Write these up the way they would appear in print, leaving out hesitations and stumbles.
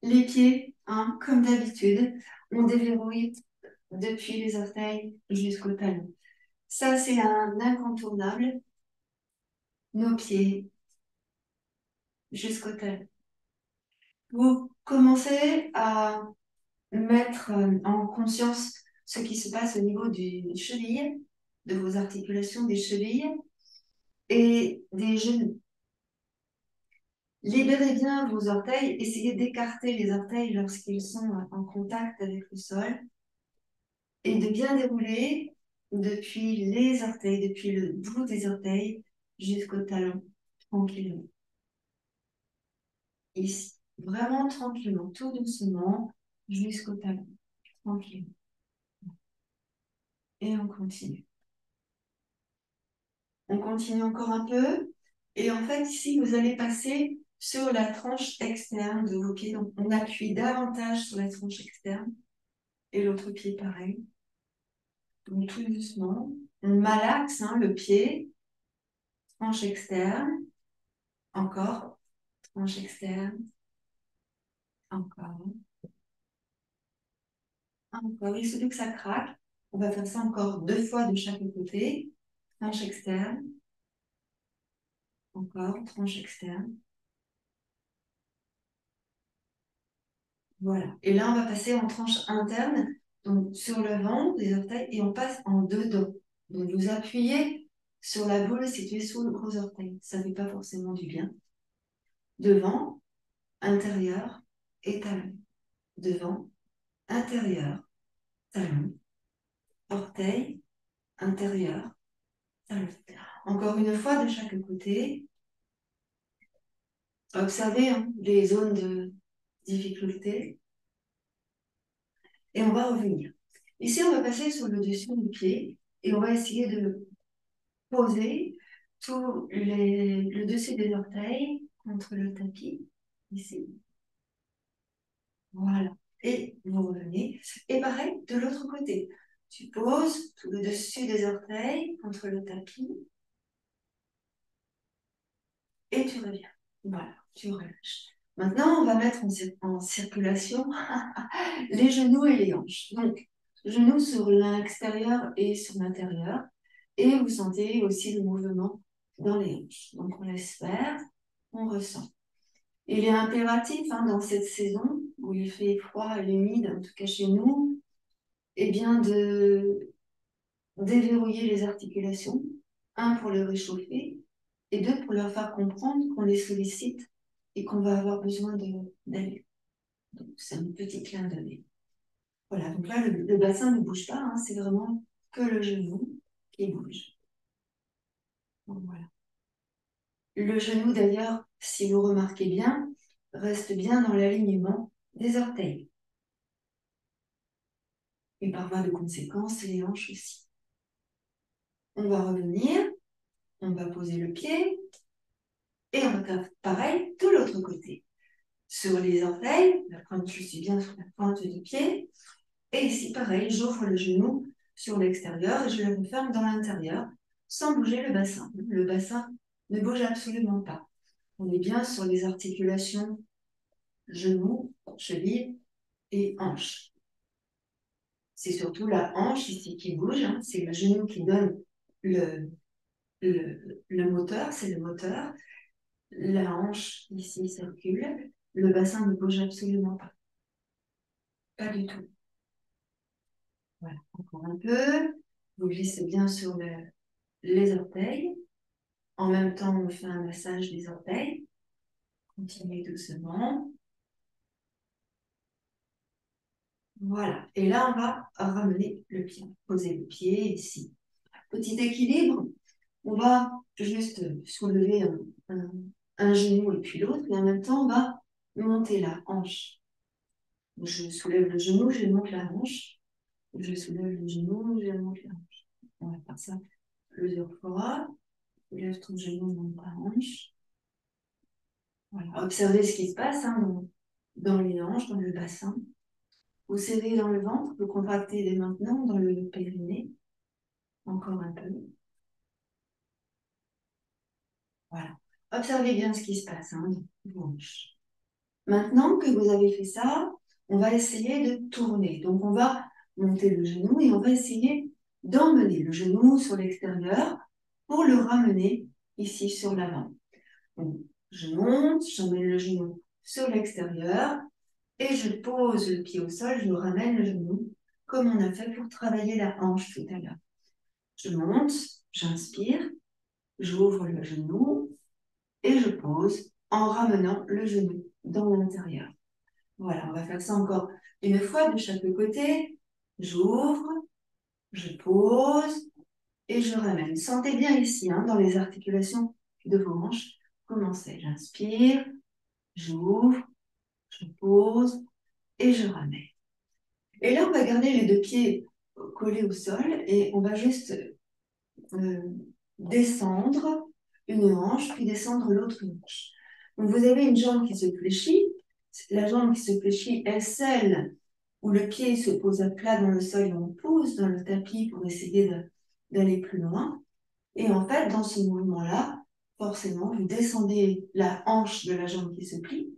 Les pieds, hein, comme d'habitude, on déverrouille depuis les orteils jusqu'au talon. Ça, c'est un incontournable. Nos pieds jusqu'au talon. Vous commencez à mettre en conscience ce qui se passe au niveau des chevilles, de vos articulations des chevilles et des genoux. Libérez bien vos orteils, essayez d'écarter les orteils lorsqu'ils sont en contact avec le sol et de bien dérouler depuis les orteils, depuis le bout des orteils jusqu'au talon, tranquillement. Ici, vraiment tranquillement, tout doucement, jusqu'au talon, tranquillement. Et on continue. On continue encore un peu. Et en fait, ici, vous allez passer sur la tranche externe de vos pieds. Donc, on appuie davantage sur la tranche externe. Et l'autre pied, pareil. Donc, tout doucement. On malaxe le pied. Tranche externe. Encore. Tranche externe. Encore. Encore. Il suffit que ça craque. On va faire ça encore 2 fois de chaque côté. Tranche externe. Encore. Tranche externe. Voilà. Et là, on va passer en tranche interne, donc sur le ventre des orteils, et on passe en dedans. Donc, vous appuyez sur la boule située sous le gros orteil. Ça ne fait pas forcément du bien. Devant, intérieur et talon. Devant, intérieur, talon. Orteil, intérieur, talon. Encore une fois de chaque côté. Observez les zones de difficulté. Et on va revenir. Ici, on va passer sur le dessus du pied et on va essayer de poser le dessus des orteils contre le tapis, ici. Voilà. Et vous revenez. Et pareil, de l'autre côté. Tu poses tout le dessus des orteils contre le tapis et tu reviens. Voilà, tu relâches. Maintenant, on va mettre en circulation les genoux et les hanches. Donc, genoux sur l'extérieur et sur l'intérieur. Et vous sentez aussi le mouvement dans les hanches. Donc, on laisse faire, on ressent. Il est impératif dans cette saison où il fait froid et humide, en tout cas chez nous, eh bien de déverrouiller les articulations. Un, pour les réchauffer, et deux, pour leur faire comprendre qu'on les sollicite et qu'on va avoir besoin d'aller. Donc, c'est un petit clin d'œil. Voilà, donc là, le bassin ne bouge pas, c'est vraiment que le genou qui bouge. Donc, voilà. Le genou, d'ailleurs, si vous remarquez bien, reste bien dans l'alignement des orteils. Et par voie de conséquence, les hanches aussi. On va revenir, on va poser le pied, et on va faire pareil de l'autre côté. Sur les orteils, la pointe, je suis bien sur la pointe du pied, et ici, pareil, j'ouvre le genou sur l'extérieur et je le referme dans l'intérieur, sans bouger le bassin. Le bassin ne bouge absolument pas. On est bien sur les articulations genoux, chevilles et hanches. C'est surtout la hanche ici qui bouge, c'est le genou qui donne le moteur, c'est le moteur. La hanche ici circule, le bassin ne bouge absolument pas. Pas du tout. Voilà, encore un peu. Vous glissez bien sur les orteils. En même temps, on fait un massage des orteils. Continuez doucement. Voilà. Et là, on va ramener le pied. Poser le pied ici. Petit équilibre. On va juste soulever un genou et puis l'autre. Et en même temps, on va monter la hanche. Je soulève le genou, je monte la hanche. Je soulève le genou, je monte la hanche. On va faire ça plusieurs fois. Lève ton genou, monte ta hanche. Voilà. Observez ce qui se passe dans les hanches, dans le bassin. Vous serrez dans le ventre, vous contractez dès maintenant dans le périnée. Encore un peu. Voilà. Observez bien ce qui se passe dans vos hanches. Maintenant que vous avez fait ça, on va essayer de tourner. Donc, on va monter le genou et on va essayer d'emmener le genou sur l'extérieur pour le ramener ici sur l'avant. Donc, je monte, j'emmène le genou sur l'extérieur et je pose le pied au sol, je ramène le genou comme on a fait pour travailler la hanche tout à l'heure. Je monte, j'inspire, j'ouvre le genou et je pose en ramenant le genou dans l'intérieur. Voilà, on va faire ça encore une fois de chaque côté. J'ouvre, je pose et je ramène. Sentez bien ici, hein, dans les articulations de vos hanches. Commencez, j'inspire, j'ouvre, je pose et je ramène. Et là, on va garder les deux pieds collés au sol et on va juste euh, descendre une hanche, puis descendre l'autre hanche. Donc, vous avez une jambe qui se fléchit. La jambe qui se fléchit est celle où le pied se pose à plat dans le sol et on pousse dans le tapis pour essayer d'aller plus loin. Et en fait, dans ce mouvement-là, forcément, vous descendez la hanche de la jambe qui se plie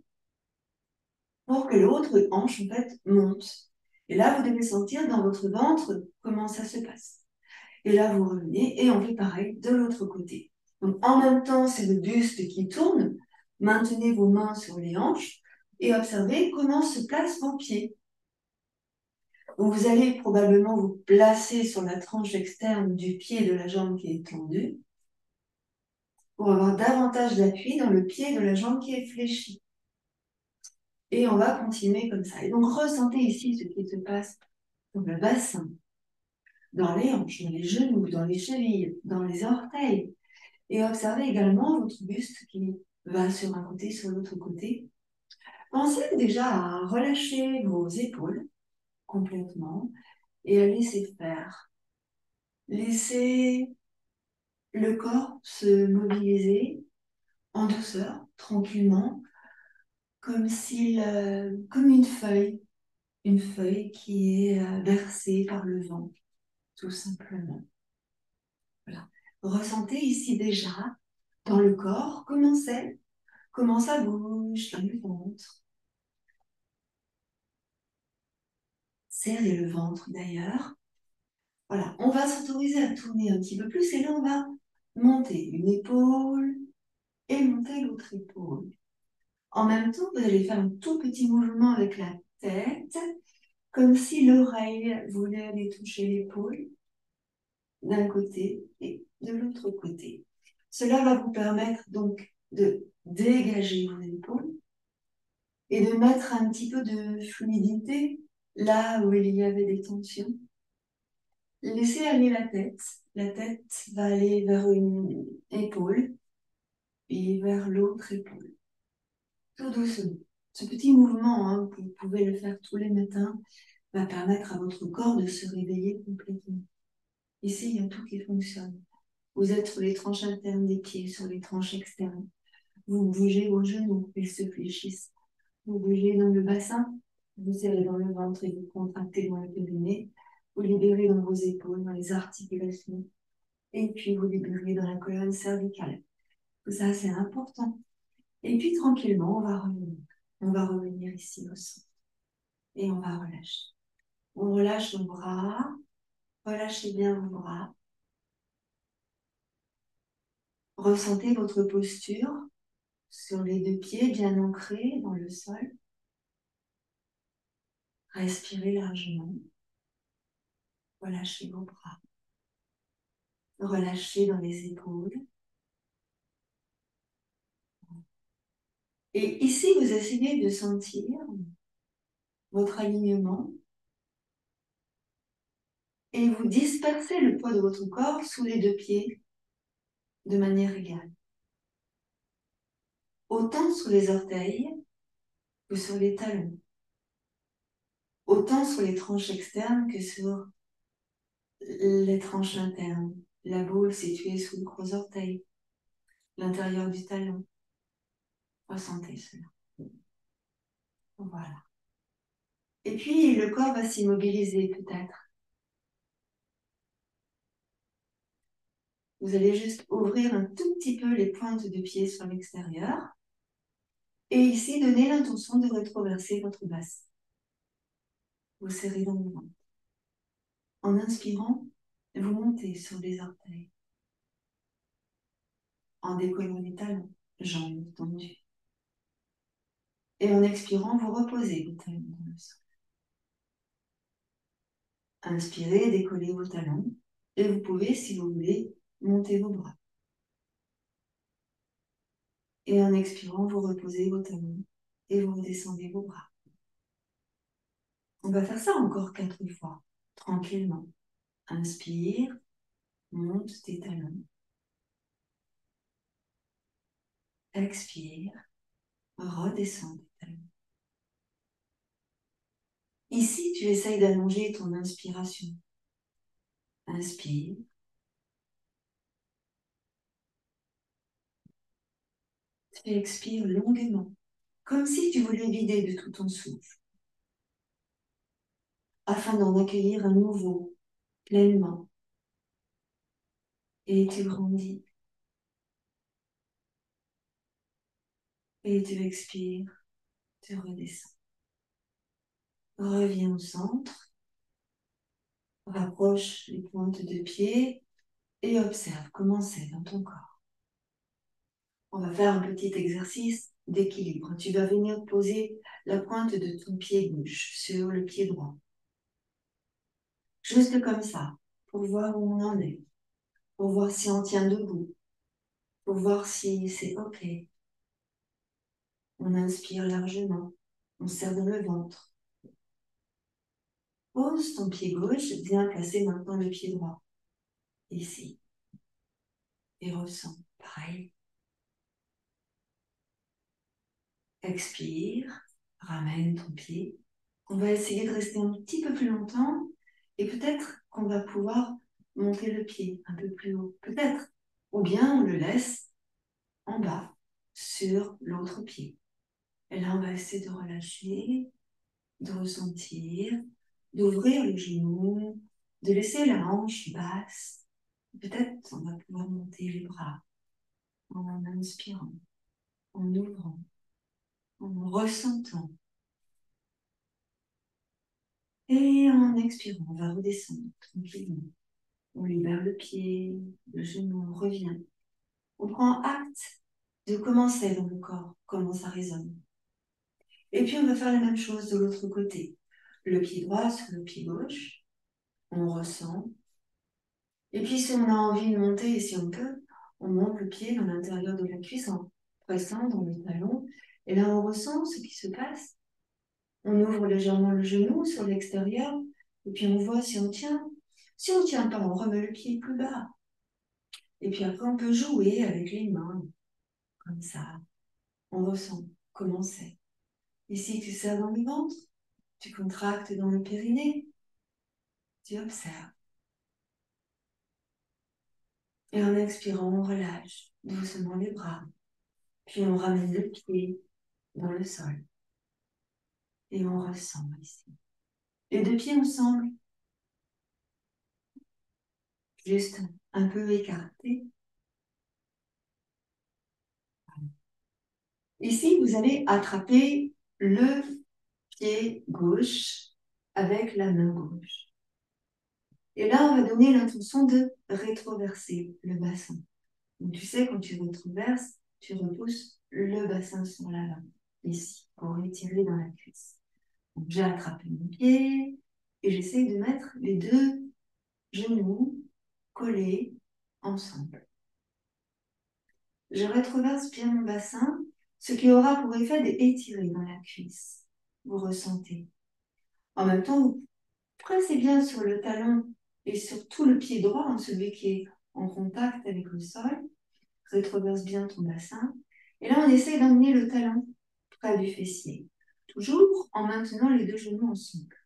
pour que l'autre hanche, en fait, monte. Et là, vous devez sentir dans votre ventre comment ça se passe. Et là, vous revenez et on fait pareil de l'autre côté. Donc, en même temps, c'est le buste qui tourne. Maintenez vos mains sur les hanches et observez comment se placent vos pieds. Donc, vous allez probablement vous placer sur la tranche externe du pied de la jambe qui est tendue pour avoir davantage d'appui dans le pied de la jambe qui est fléchie. Et on va continuer comme ça. Et donc, ressentez ici ce qui se passe dans le bassin, dans les hanches, dans les genoux, dans les chevilles, dans les orteils. Et observez également votre buste qui va sur un côté, sur l'autre côté. Pensez déjà à relâcher vos épaules complètement et à laisser faire. Laissez le corps se mobiliser en douceur, tranquillement, comme comme une feuille qui est bercée par le vent, tout simplement. Voilà. Ressentez ici déjà dans le corps comment ça bouge dans le ventre. Serrez le ventre d'ailleurs. Voilà, on va s'autoriser à tourner un petit peu plus et là on va monter une épaule et monter l'autre épaule. En même temps, vous allez faire un tout petit mouvement avec la tête, comme si l'oreille voulait aller toucher l'épaule d'un côté et de l'autre côté. Cela va vous permettre donc de dégager vos épaules et de mettre un petit peu de fluidité là où il y avait des tensions. Laissez aller la tête. La tête va aller vers une épaule et vers l'autre épaule. Tout doucement. Ce petit mouvement, hein, vous pouvez le faire tous les matins, va permettre à votre corps de se réveiller complètement. Ici, il y a tout qui fonctionne. Vous êtes sur les tranches internes des pieds, sur les tranches externes. Vous bougez vos genoux, ils se fléchissent. Vous bougez dans le bassin, vous serrez dans le ventre et vous contractez dans le périnée. Vous libérez dans vos épaules, dans les articulations. Et puis vous libérez dans la colonne cervicale. Tout ça, c'est important. Et puis tranquillement, on va revenir. On va revenir ici au centre. Et on va relâcher. On relâche nos bras. Relâchez bien vos bras. Ressentez votre posture sur les deux pieds bien ancrés dans le sol. Respirez largement. Relâchez vos bras. Relâchez dans les épaules. Et ici, vous essayez de sentir votre alignement et vous dispersez le poids de votre corps sous les deux pieds de manière égale. Autant sur les orteils que sur les talons. Autant sur les tranches externes que sur les tranches internes. La boule située sous le gros orteil, l'intérieur du talon. Ressentez cela. Voilà. Et puis, le corps va s'immobiliser peut-être. Vous allez juste ouvrir un tout petit peu les pointes de pied sur l'extérieur Et ici, donnez l'intention de rétroverser votre bassin. Vous serrez dans le ventre. En inspirant, vous montez sur les orteils. En décollant les talons, jambes tendues. Et en expirant, vous reposez vos talons dans le sol. Inspirez, décollez vos talons. Et vous pouvez, si vous voulez, monter vos bras. Et en expirant, vous reposez vos talons et vous redescendez vos bras. On va faire ça encore 4 fois, tranquillement. Inspire, monte tes talons. Expire, redescends tes talons. Ici, tu essayes d'allonger ton inspiration. Inspire. Tu expires longuement, comme si tu voulais vider de tout ton souffle, afin d'en accueillir un nouveau, pleinement. Et tu grandis. Et tu expires, tu redescends. Reviens au centre, rapproche les pointes de pied et observe comment c'est dans ton corps. On va faire un petit exercice d'équilibre. Tu vas venir poser la pointe de ton pied gauche sur le pied droit. Juste comme ça, pour voir où on en est, pour voir si on tient debout, pour voir si c'est OK. On inspire largement, on serre dans le ventre. Pose ton pied gauche, viens placer maintenant le pied droit, ici. Et ressens, pareil. Expire, ramène ton pied. On va essayer de rester un petit peu plus longtemps et peut-être qu'on va pouvoir monter le pied un peu plus haut. Peut-être. Ou bien on le laisse en bas, sur l'autre pied. Et là, on va essayer de relâcher, de ressentir, d'ouvrir les genoux, de laisser la hanche basse. Peut-être on va pouvoir monter les bras en inspirant, en ouvrant, en ressentant. Et en expirant, on va redescendre tranquillement. On libère le pied, le genou, on revient. On prend acte de comment c'est dans le corps, comment ça résonne. Et puis on va faire la même chose de l'autre côté. Le pied droit sur le pied gauche, on ressent. Et puis si on a envie de monter, et si on peut, on monte le pied dans l'intérieur de la cuisse en pressant dans le talon. Et là, on ressent ce qui se passe. On ouvre légèrement le genou sur l'extérieur. Et puis on voit si on tient. Si on ne tient pas, on remet le pied plus bas. Et puis après, on peut jouer avec les mains, comme ça. On ressent comment c'est. Ici, tu serres dans le ventre, tu contractes dans le périnée, tu observes. Et en expirant, on relâche doucement les bras. Puis on ramène le pied dans le sol. Et on ressent ici. Les deux pieds ensemble, juste un peu écartés. Ici, vous allez attraper le pied gauche avec la main gauche. Et là, on va donner l'intention de rétroverser le bassin. Donc, tu sais, quand tu rétroverses, tu repousses le bassin sur l'avant, ici, pour étirer dans la cuisse. Donc, j'ai attrapé mon pied et j'essaie de mettre les deux genoux collés ensemble. Je rétroverse bien mon bassin, ce qui aura pour effet d'étirer dans la cuisse. Vous ressentez. En même temps, vous pressez bien sur le talon et sur tout le pied droit, hein, celui qui est en contact avec le sol. Rétroverse bien ton bassin. Et là, on essaie d'emmener le talon près du fessier. Toujours en maintenant les deux genoux ensemble.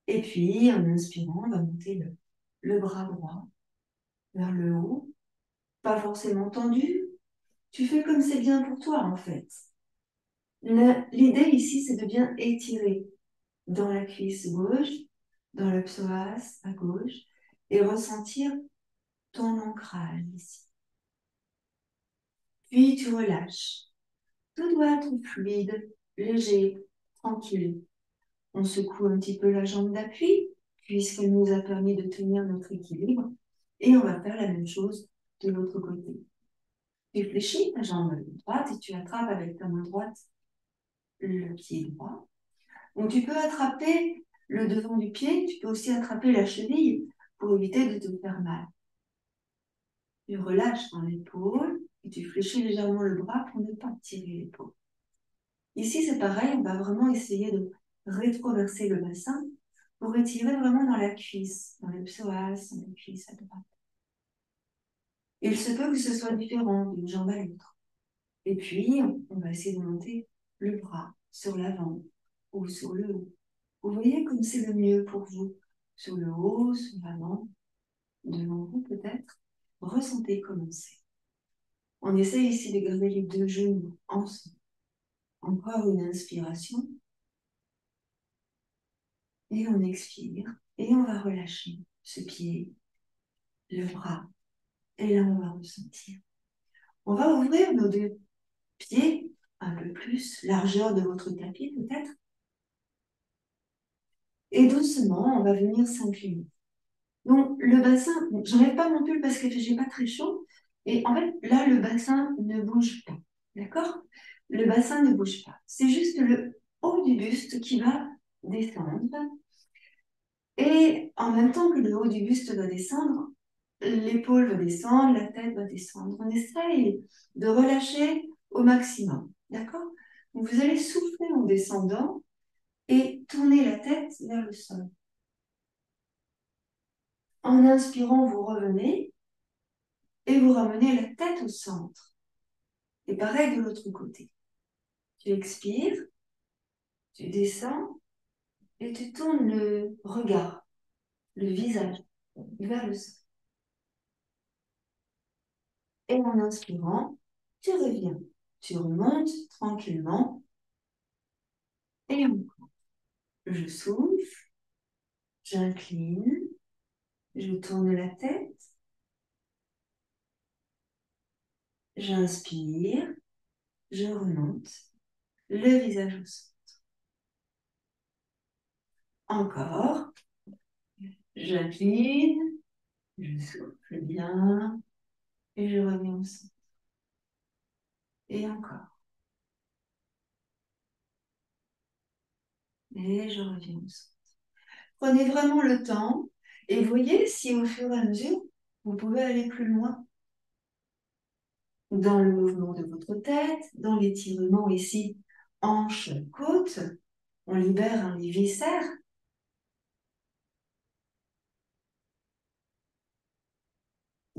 Et puis, en inspirant, on va monter le bras droit vers le haut. Pas forcément tendu. Tu fais comme c'est bien pour toi, en fait. L'idée ici, c'est de bien étirer dans la cuisse gauche, dans le psoas à gauche, et ressentir ton ancrage ici. Puis tu relâches. Tout doit être fluide, léger, tranquille. On secoue un petit peu la jambe d'appui, puisqu'elle nous a permis de tenir notre équilibre. Et on va faire la même chose de l'autre côté. Tu fléchis ta jambe droite et tu attrapes avec ta main droite le pied droit. Donc tu peux attraper le devant du pied, tu peux aussi attraper la cheville pour éviter de te faire mal. Tu relâches ton épaule et tu fléchis légèrement le bras pour ne pas tirer l'épaule. Ici, c'est pareil, on va vraiment essayer de rétroverser le bassin pour étirer vraiment dans la cuisse, dans le psoas, dans la cuisse à droite. Il se peut que ce soit différent d'une jambe à l'autre. Et puis, on va essayer de monter le bras sur l'avant ou sur le haut. Vous voyez comme c'est le mieux pour vous. Sur le haut, sur l'avant, devant vous peut-être. Ressentez comment c'est. On essaie ici de garder les deux genoux ensemble. Encore une inspiration. Et on expire. Et on va relâcher ce pied, le bras. Et là, on va ressentir. On va ouvrir nos deux pieds un peu plus, largeur de votre tapis peut-être. Et doucement, on va venir s'incliner. Donc, le bassin, je n'enlève pas mon pull parce que j'ai pas très chaud. Et en fait, là, le bassin ne bouge pas. D'accord? Le bassin ne bouge pas. C'est juste le haut du buste qui va descendre. Et en même temps que le haut du buste va descendre, l'épaule va descendre, la tête va descendre. On essaye de relâcher au maximum. D'accord? Donc, vous allez souffler en descendant et tourner la tête vers le sol. En inspirant, vous revenez et vous ramenez la tête au centre. Et pareil de l'autre côté. Tu expires, tu descends et tu tournes le regard, le visage vers le sol. Et en inspirant, tu reviens. Tu remontes tranquillement et je souffle, j'incline, je tourne la tête, j'inspire, je remonte, le visage au sol. Encore, j'incline, je souffle bien et je reviens au sol. Et encore. Et je reviens au sol. Prenez vraiment le temps et voyez si au fur et à mesure, vous pouvez aller plus loin dans le mouvement de votre tête, dans l'étirement ici, hanche, côte. On libère les viscères.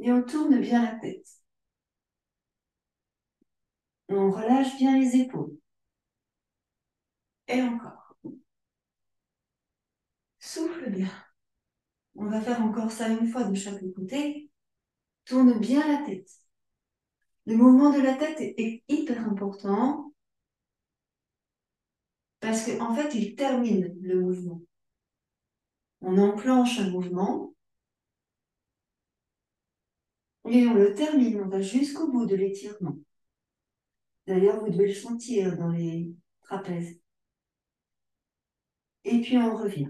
Et on tourne bien la tête. On relâche bien les épaules. Et encore. Souffle bien. On va faire encore ça une fois de chaque côté. Tourne bien la tête. Le mouvement de la tête est hyper important parce qu'en fait, il termine le mouvement. On enclenche un mouvement et on le termine. On va jusqu'au bout de l'étirement. D'ailleurs, vous devez le sentir dans les trapèzes. Et puis, on revient.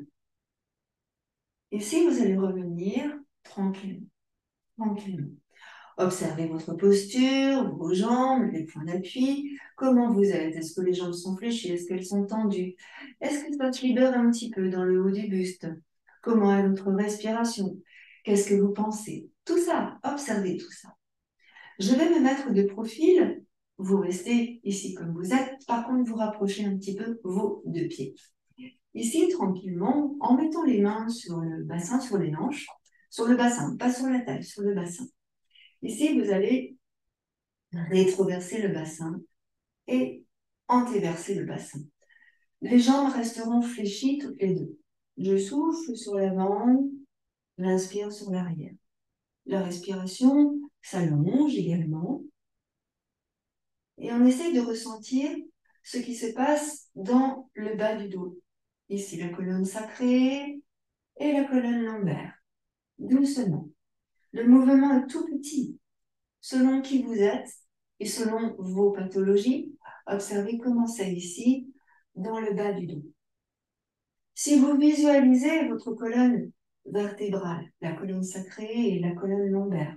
Ici, vous allez revenir tranquillement, tranquillement. Observez votre posture, vos jambes, les points d'appui, comment vous êtes. Est-ce que les jambes sont fléchies? Est-ce qu'elles sont tendues? Est-ce que ça se libère un petit peu dans le haut du buste? Comment est votre respiration? Qu'est-ce que vous pensez? Tout ça, observez tout ça. Je vais me mettre de profil. Vous restez ici comme vous êtes. Par contre, vous rapprochez un petit peu vos deux pieds. Ici, tranquillement, en mettant les mains sur le bassin, sur les hanches, sur le bassin, pas sur la taille, sur le bassin. Ici, vous allez rétroverser le bassin et antéverser le bassin. Les jambes resteront fléchies toutes les deux. Je souffle sur l'avant, j'inspire sur l'arrière. La respiration s'allonge également. Et on essaye de ressentir ce qui se passe dans le bas du dos. Ici, la colonne sacrée et la colonne lombaire. Doucement. Le mouvement est tout petit, selon qui vous êtes et selon vos pathologies. observez comment c'est ici, dans le bas du dos. Si vous visualisez votre colonne vertébrale, la colonne sacrée et la colonne lombaire,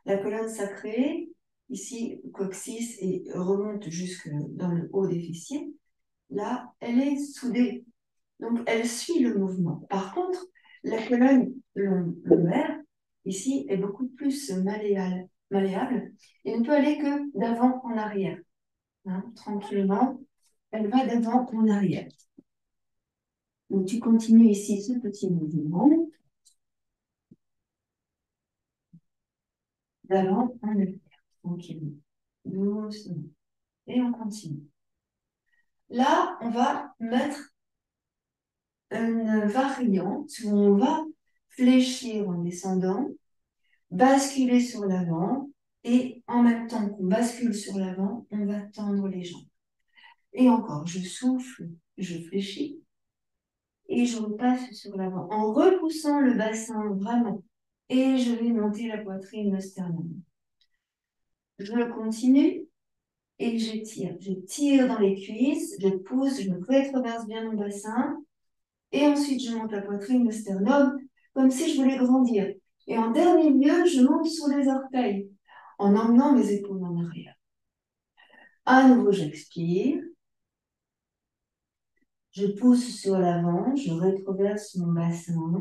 la colonne sacrée, ici, coccyx, et remonte jusque dans le haut des fessiers, là, elle est soudée. Donc, elle suit le mouvement. Par contre, la colonne lombaire, ici, est beaucoup plus malléable et ne peut aller que d'avant en arrière. Hein, tranquillement, elle va d'avant en arrière. Donc, tu continues ici ce petit mouvement d'avant en arrière, tranquillement, doucement. Et on continue. Là, on va mettre une variante où on va fléchir en descendant, basculer sur l'avant, et en même temps qu'on bascule sur l'avant, on va tendre les jambes. Et encore, je souffle, je fléchis, et je repasse sur l'avant en repoussant le bassin vraiment. Et je vais monter la poitrine, le sternum. Je continue et j'étire. Je tire dans les cuisses, je pousse, je rétroverse bien mon bassin. Et ensuite, je monte la poitrine, le sternum, comme si je voulais grandir. Et en dernier lieu, je monte sur les orteils, en emmenant mes épaules en arrière. À nouveau, j'expire. Je pousse sur l'avant, je rétroverse mon bassin.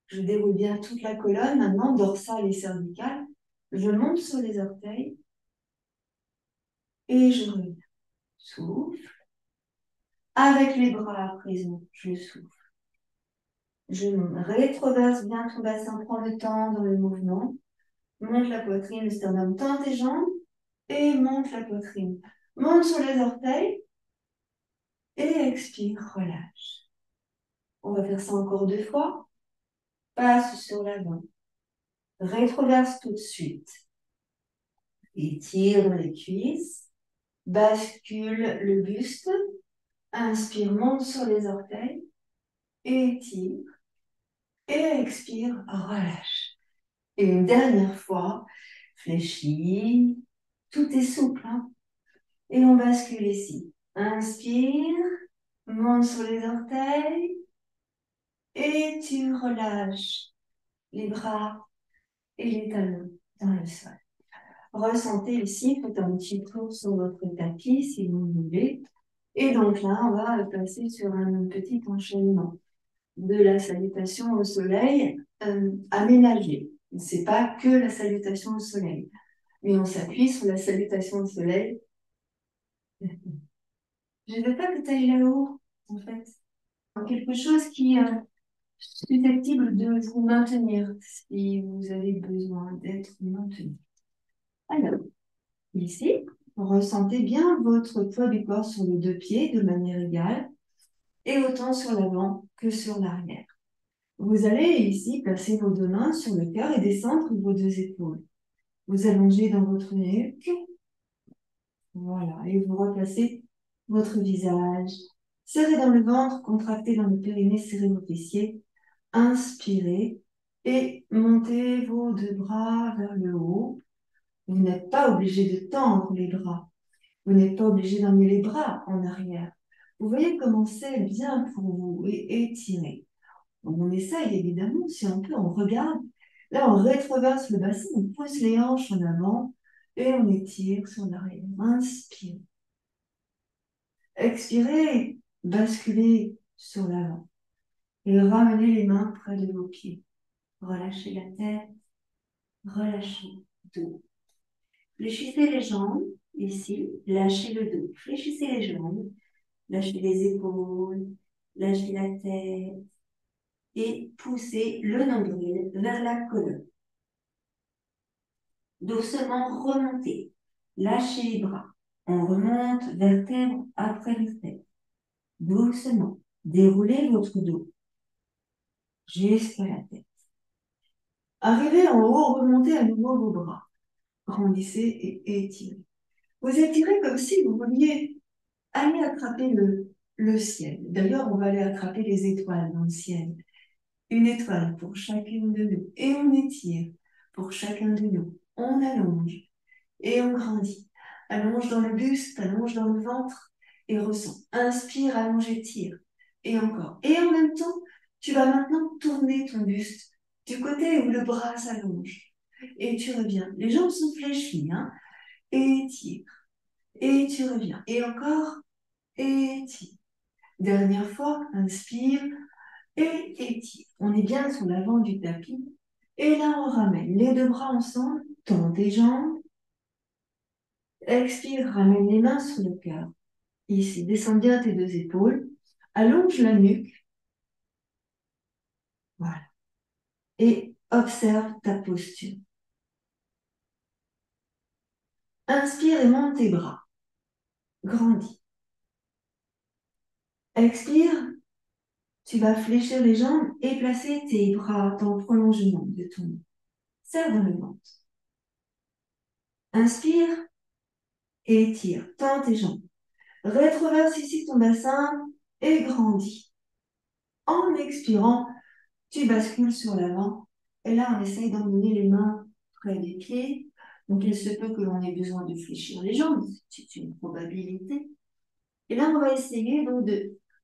Je déroule bien toute la colonne, maintenant, dorsale et cervicale. Je monte sur les orteils. Et je reviens. Souffle. Avec les bras à présent, je souffle. Je rétroverse bien ton bassin, prends le temps dans le mouvement. Monte la poitrine, le sternum, tends tes jambes et monte la poitrine. Monte sur les orteils et expire, relâche. On va faire ça encore 2 fois. Passe sur l'avant. Rétroverse tout de suite. Étire les cuisses. Bascule le buste. Inspire, monte sur les orteils. Étire. Et expire, relâche. Et une dernière fois, fléchis. Tout est souple, hein? Et on bascule ici. Inspire, monte sur les orteils et tu relâches les bras et les talons dans le sol. Ressentez ici, faites un petit tour sur votre tapis si vous voulez. Et donc là, on va passer sur un petit enchaînement de la salutation au soleil aménagée. Ce n'est pas que la salutation au soleil, mais on s'appuie sur la salutation au soleil. Je ne veux pas que tu ailles là-haut, en fait. Quelque chose qui est susceptible de vous maintenir si vous avez besoin d'être maintenu. Alors, ici, ressentez bien votre poids du corps sur les 2 pieds de manière égale et autant sur l'avant que sur l'arrière. Vous allez ici placer vos 2 mains sur le cœur et descendre vos 2 épaules. Vous allongez dans votre nuque. Voilà, et vous replacez votre visage. Serrez dans le ventre, contractez dans le périnée, serrez vos fessiers. Inspirez et montez vos 2 bras vers le haut. Vous n'êtes pas obligé de tendre les bras. Vous n'êtes pas obligé d'emmener les bras en arrière. Vous voyez comment c'est bien pour vous et étirez. On essaye évidemment, si on peut, on regarde. Là, on rétroverse le bassin, on pousse les hanches en avant et on étire sur l'arrière. Inspirez. Expirez, basculez sur l'avant et ramenez les mains près de vos pieds. Relâchez la tête, relâchez le dos. Fléchissez les jambes, ici, lâchez le dos. Fléchissez les jambes, lâchez les épaules, lâchez la tête et poussez le nombril vers la colonne. Doucement remontez, lâchez les bras. On remonte vertèbre après vertèbre. Doucement, déroulez votre dos jusqu'à la tête. Arrivez en haut, remontez à nouveau vos bras. Grandissez et étirez. Vous étirez comme si vous vouliez aller attraper le ciel. D'ailleurs, on va aller attraper les étoiles dans le ciel. Une étoile pour chacune de nous. Et on étire pour chacun de nous. On allonge et on grandit. Allonge dans le buste, allonge dans le ventre et ressens. Inspire, allonge, étire. Et encore. Et en même temps, tu vas maintenant tourner ton buste du côté où le bras s'allonge. Et tu reviens. Les jambes sont fléchies, hein. Et étire. Et tu reviens. Et encore. Et étire. Dernière fois, inspire et étire. On est bien sur l'avant du tapis. Et là, on ramène les deux bras ensemble, tends tes jambes. Expire, ramène les mains sur le cœur. Ici, descends bien tes deux épaules. Allonge la nuque. Voilà. Et observe ta posture. Inspire et monte tes bras. Grandis. Expire. Tu vas fléchir les jambes et placer tes bras dans le prolongement de ton dos. Serre dans le ventre. Inspire et étire. Tends tes jambes. Rétroverse ici ton bassin et grandis. En expirant, tu bascules sur l'avant. Et là, on essaye d'emmener les mains près des pieds. Donc, il se peut que l'on ait besoin de fléchir les jambes. C'est une probabilité. Et là, on va essayer donc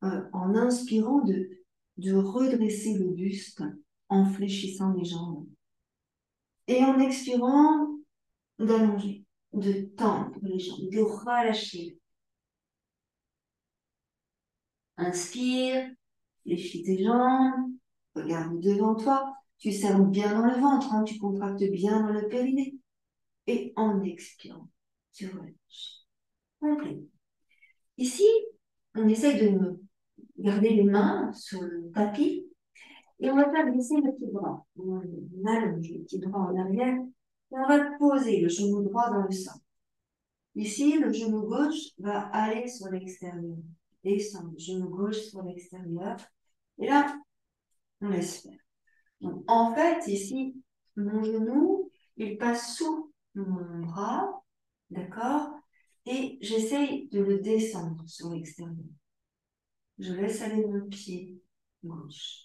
en inspirant de redresser le buste en fléchissant les jambes. Et en expirant, d'allonger, de tendre les jambes, de relâcher. Inspire, fléchis tes jambes, regarde devant toi. Tu serres bien dans le ventre, hein, tu contractes bien dans le périnée. Et en expirant, tu relâches. Complet. Ici, on essaye de garder les mains sur le tapis et on va faire glisser le petit bras. On allonge le petit bras en arrière et on va poser le genou droit dans le sol. Ici, le genou gauche va aller sur l'extérieur. Descendre, le genou gauche sur l'extérieur. Et là, on laisse faire. Donc, en fait, ici, mon genou, il passe sous mon bras, d'accord? Et j'essaye de le descendre sur l'extérieur. Je laisse aller mon pied gauche.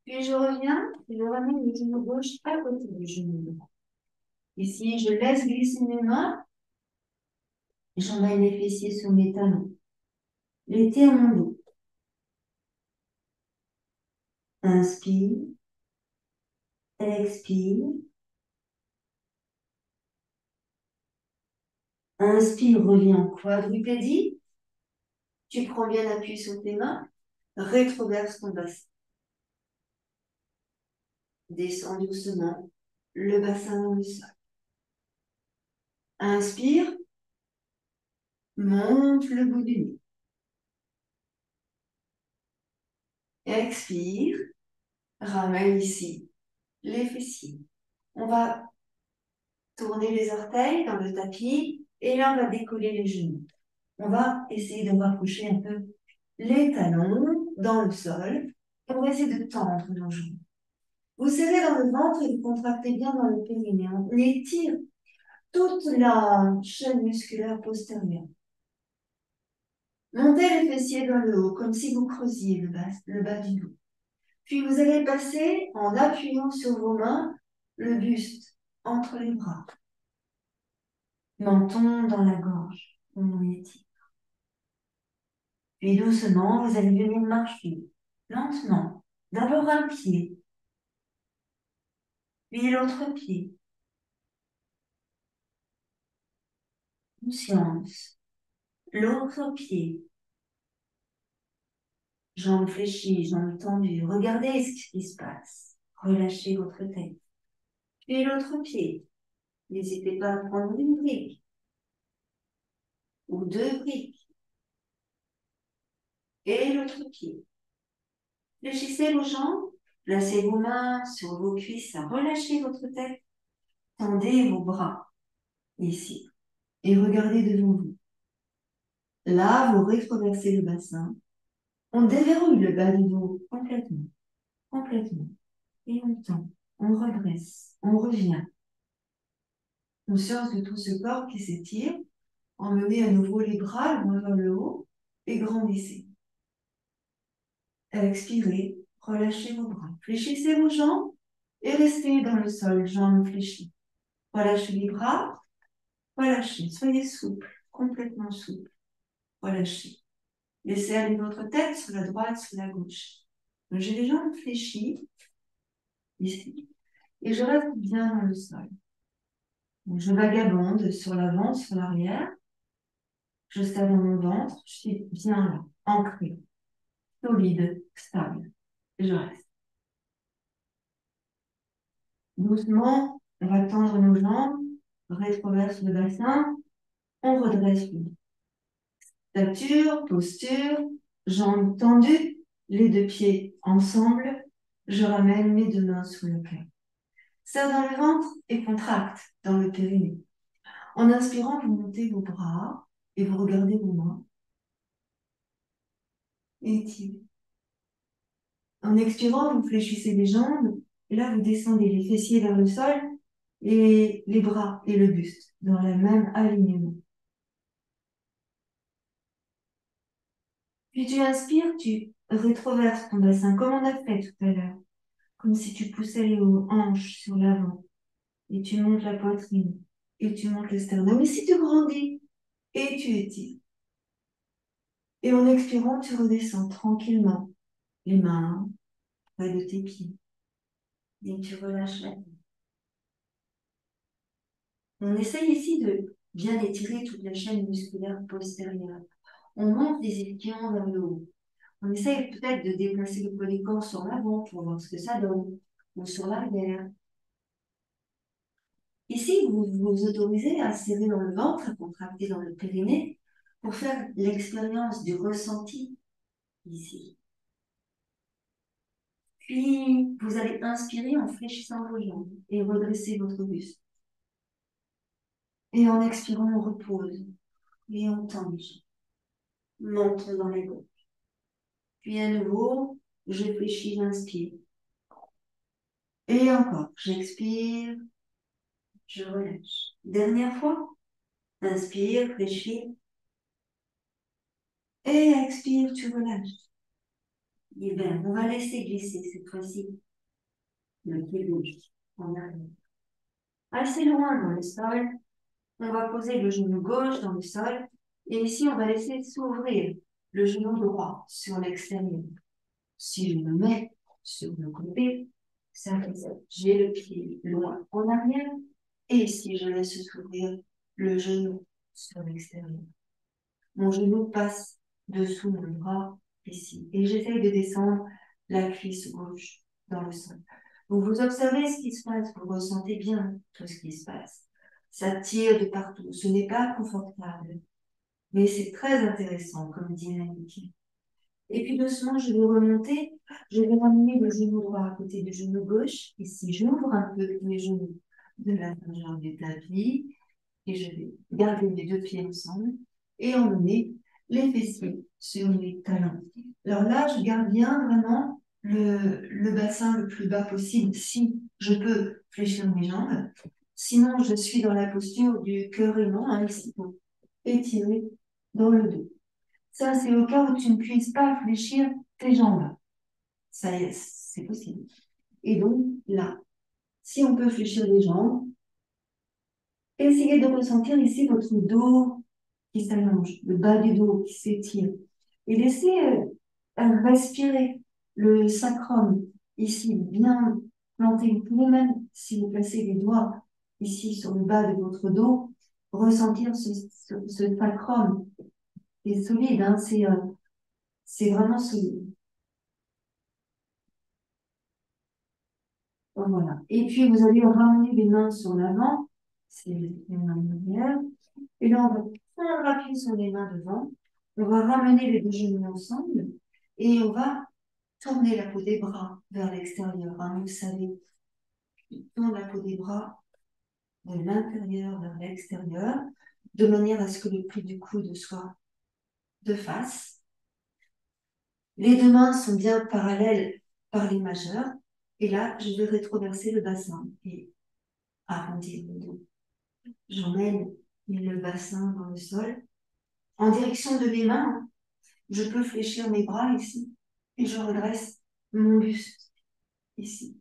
Puis je reviens et je ramène le genou gauche à côté du genou droit. Ici, je laisse glisser mes mains. J'emmène les fessiers sur mes talons. L'été à mon dos. Inspire. Expire. Inspire, reviens en quadrupédie. Tu prends bien appui sur tes mains. Rétroverse ton bassin. Descends doucement le bassin dans le sol. Inspire. Monte le bout du nez. Expire. Ramène ici les fessiers. On va tourner les orteils dans le tapis et là, on va décoller les genoux. On va essayer de rapprocher un peu les talons dans le sol. Et on va essayer de tendre nos jambes. Vous serrez dans le ventre et vous contractez bien dans le périnée. On étire toute la chaîne musculaire postérieure. Montez les fessiers vers le haut, comme si vous creusiez le bas du dos. Puis vous allez passer en appuyant sur vos mains le buste entre les bras. Menton dans la gorge. On étire. Puis doucement, vous allez venir marcher. Lentement. D'abord un pied. Puis l'autre pied. Conscience. L'autre pied. Jambes fléchies, jambes tendues. Regardez ce qui se passe. Relâchez votre tête. Puis l'autre pied. N'hésitez pas à prendre une brique ou deux briques. Et l'autre pied. Fléchissez vos jambes. Placez vos mains sur vos cuisses. Relâchez votre tête. Tendez vos bras. Ici. Et regardez devant vous. Là, vous rétroversez le bassin. On déverrouille le bas du dos complètement. Complètement. Et on tend. On redresse. On revient. Conscience de tout ce corps qui s'étire. Emmenez à nouveau les bras loin vers le haut et grandissez. Expirez, relâchez vos bras. Fléchissez vos jambes et restez dans le sol, jambes fléchies. Relâchez les bras, Relâchez, soyez souple, complètement souple. Relâchez. Laissez aller votre tête sur la droite, sur la gauche. Donc, j'ai les jambes fléchies, ici, et je reste bien dans le sol. Donc, je vagabonde sur l'avant, sur l'arrière. Je serre dans mon ventre, je suis bien là, ancrée, solide, stable. Je reste. Doucement, on va tendre nos jambes, rétroverse le bassin, on redresse le dos. Stature, posture, jambes tendues, les deux pieds ensemble, je ramène mes deux mains sous le cœur. Serre dans le ventre et contracte dans le périnée. En inspirant, vous montez vos bras et vous regardez vos mains. Et étirez. En expirant, vous fléchissez les jambes et là, vous descendez les fessiers vers le sol et les bras et le buste dans le même alignement. Puis tu inspires, tu rétroverses ton bassin comme on a fait tout à l'heure, comme si tu poussais les hanches sur l'avant et tu montes la poitrine et tu montes le sternum. Et si tu grandis et tu étires. Et en expirant, tu redescends tranquillement les mains près de tes pieds et tu relâches la tête. On essaye ici de bien étirer toute la chaîne musculaire postérieure. On monte les ischions vers le haut. On essaye peut-être de déplacer le poids du corps sur l'avant pour voir ce que ça donne, ou sur l'arrière. Ici, vous vous autorisez à serrer dans le ventre, à contracter dans le périnée, pour faire l'expérience du ressenti ici. Puis, vous allez inspirer en fléchissant vos jambes et redresser votre buste. Et en expirant, on repose et on tend les jambes. Montons dans les gauches. Puis à nouveau, je fléchis, j'inspire. Et encore, j'expire, je relâche. Dernière fois, inspire, fléchis. Et expire, tu relâches. Et bien, on va laisser glisser cette fois-ci le pied gauche en arrière. Assez loin dans le sol, on va poser le genou gauche dans le sol. Et ici, on va laisser s'ouvrir le genou droit sur l'extérieur. Si je me mets sur le côté, ça fait ça. J'ai le pied loin en arrière. Et si je laisse s'ouvrir le genou sur l'extérieur, mon genou passe dessous mon bras ici. Et j'essaye de descendre la cuisse gauche dans le sol. Donc vous observez ce qui se passe, vous ressentez bien tout ce qui se passe. Ça tire de partout. Ce n'est pas confortable, mais c'est très intéressant comme dynamique. Et puis doucement, je vais remonter. Je vais ramener le genou droit à côté du genou gauche. Ici, j'ouvre un peu mes genoux de la largeur du tapis. Et je vais garder mes deux pieds ensemble et emmener les fessiers sur les talons. Alors là, je garde bien vraiment le bassin le plus bas possible si je peux fléchir mes jambes. Sinon, je suis dans la posture du cœur aimant, hein, ici, pour étirer dans le dos. Ça, c'est au cas où tu ne puisses pas fléchir tes jambes. Ça, c'est possible. Et donc, là, si on peut fléchir les jambes, essayez de ressentir ici votre dos qui s'allonge, le bas du dos qui s'étire. Et laissez respirer le sacrum ici, bien planté. Vous pouvez même, si vous placez les doigts ici sur le bas de votre dos, ressentir ce sacrum qui est solide, hein, c'est vraiment solide. Voilà. Et puis, vous allez ramener les mains sur l'avant, c'est les mains derrière. Et là, on va prendre appui sur les mains devant. On va ramener les deux genoux ensemble et on va tourner la peau des bras vers l'extérieur. Hein, vous savez, on tourne la peau des bras de l'intérieur vers l'extérieur, de manière à ce que le pli du coude soit de face. Les deux mains sont bien parallèles par les majeurs. Et là, je vais rétroverser le bassin et arrondir le dos. J'emmène le bassin dans le sol. En direction de mes mains, je peux fléchir mes bras ici et je redresse mon buste ici.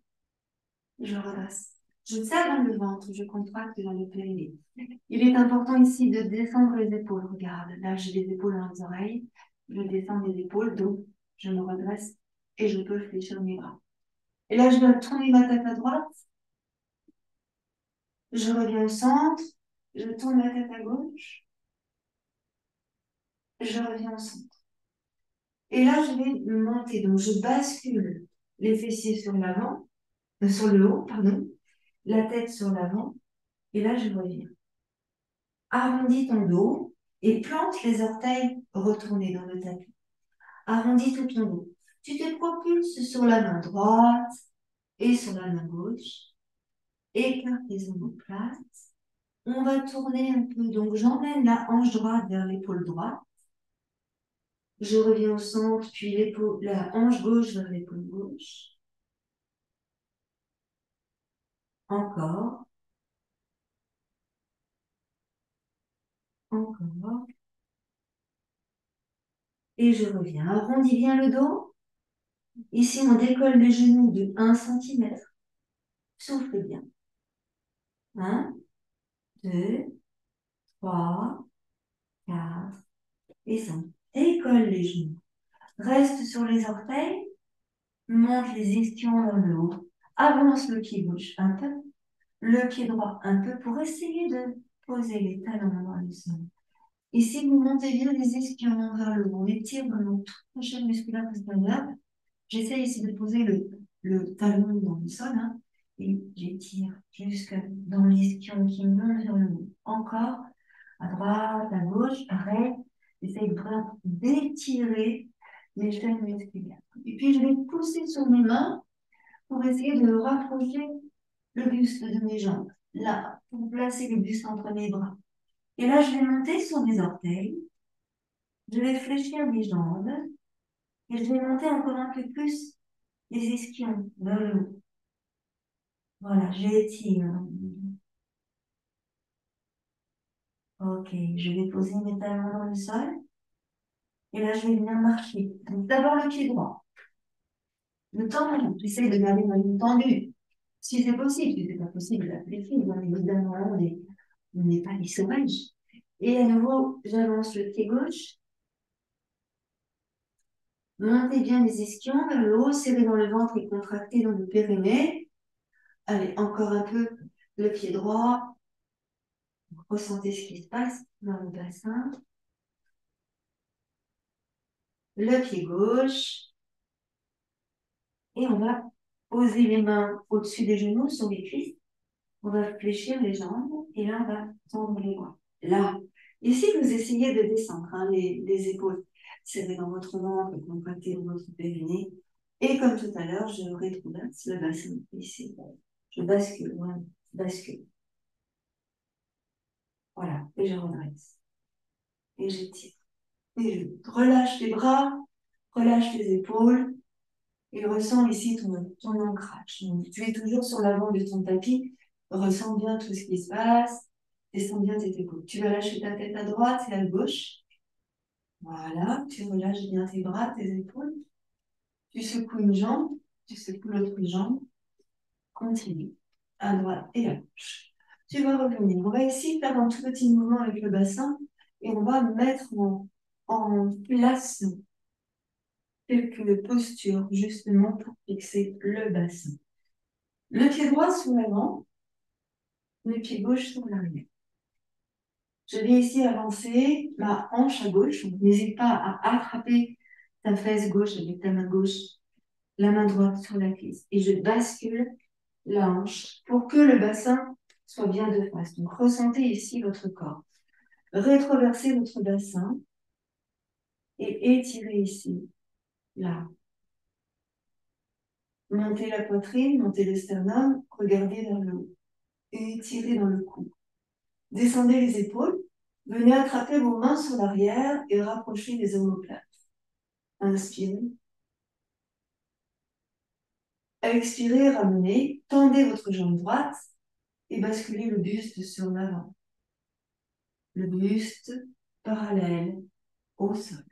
Je redresse. Je serre dans le ventre, je contracte dans le périnée. Il est important ici de descendre les épaules. Regarde, là j'ai les épaules dans les oreilles. Je descends les épaules, donc je me redresse et je peux fléchir mes bras. Et là, je vais tourner ma tête à droite. Je reviens au centre. Je tourne ma tête à gauche. Je reviens au centre. Et là, je vais monter. Donc, je bascule les fessiers sur l'avant, sur le haut, pardon. La tête sur l'avant. Et là, je reviens. Arrondis ton dos et plante les orteils retournés dans le tapis. Arrondis tout ton dos. Tu te propulses sur la main droite et sur la main gauche. Écarte les omoplates. On va tourner un peu. Donc, j'emmène la hanche droite vers l'épaule droite. Je reviens au centre, puis la hanche gauche vers l'épaule gauche. Encore. Encore. Et je reviens. Arrondis bien le dos. Ici, on décolle les genoux de 1 cm. Souffle bien. 1, 2, 3, 4 et 5. Décolle les genoux. Reste sur les orteils. Monte les ischions vers le haut. Avance le pied gauche un peu. Le pied droit un peu pour essayer de poser les talons dans le sol. Ici, vous montez bien les ischions vers le haut. On étire vraiment toute la chaîne musculaire postérieure. J'essaie ici de poser le talon dans le sol. Hein, et j'étire jusque dans l'ischion qui monte vers le haut. Encore, à droite, à gauche, pareil. J'essaie vraiment d'étirer les chaînes musculaires. Et puis, je vais pousser sur mes mains pour essayer de rapprocher le buste de mes jambes. Là, pour placer le buste entre mes bras. Et là, je vais monter sur mes orteils. Je vais fléchir mes jambes. Et je vais monter encore un peu plus les ischions vers le haut. Voilà, j'étire. Ok, je vais poser mes talons dans le sol. Et là, je vais venir marcher. Donc, d'abord le pied droit. Le tendre, j'essaie de garder ma ligne tendue. Si c'est possible, si c'est pas possible, la fléchir. Bien évidemment, on n'est pas des sauvages. Et à nouveau, j'avance le pied gauche. Montez bien les ischions vers le haut, serrez dans le ventre et contractez dans le périnée. Allez, encore un peu le pied droit. Ressentez ce qui se passe dans le bassin. Le pied gauche. Et on va poser les mains au-dessus des genoux, sur les cuisses. On va fléchir les jambes. Et là, on va tendre les bras. Là. Ici, vous essayez de descendre hein, les épaules. Serrez dans votre ventre, contractez dans votre périnée. Et comme tout à l'heure, je rétroverse le bassin ici. Je bascule, voilà. Je bascule. Voilà. Et je redresse. Et j'étire. Et je relâche les bras, relâche les épaules. Et ressens ici ton ancrage. Donc, tu es toujours sur l'avant de ton tapis. Ressens bien tout ce qui se passe. Descends bien tes épaules. Tu vas lâcher ta tête à droite et à gauche. Voilà. Tu relâches bien tes bras, tes épaules. Tu secoues une jambe. Tu secoues l'autre jambe. Continue. À droite et à gauche. Tu vas revenir. On va ici faire un tout petit mouvement avec le bassin. Et on va mettre en place quelques postures justement pour fixer le bassin. Le pied droit sur l'avant, le pied gauche sur l'arrière. Je vais ici avancer ma hanche à gauche. N'hésite pas à attraper ta fesse gauche avec ta main gauche, la main droite sur la cuisse. Et je bascule la hanche pour que le bassin soit bien de face. Donc, ressentez ici votre corps. Rétroversez votre bassin et étirez ici, là. Montez la poitrine, montez le sternum, regardez vers le haut. Et étirez dans le cou. Descendez les épaules. Venez attraper vos mains sur l'arrière et rapprochez les omoplates. Inspirez. Expirez, ramenez. Tendez votre jambe droite et basculez le buste sur l'avant. Le buste parallèle au sol.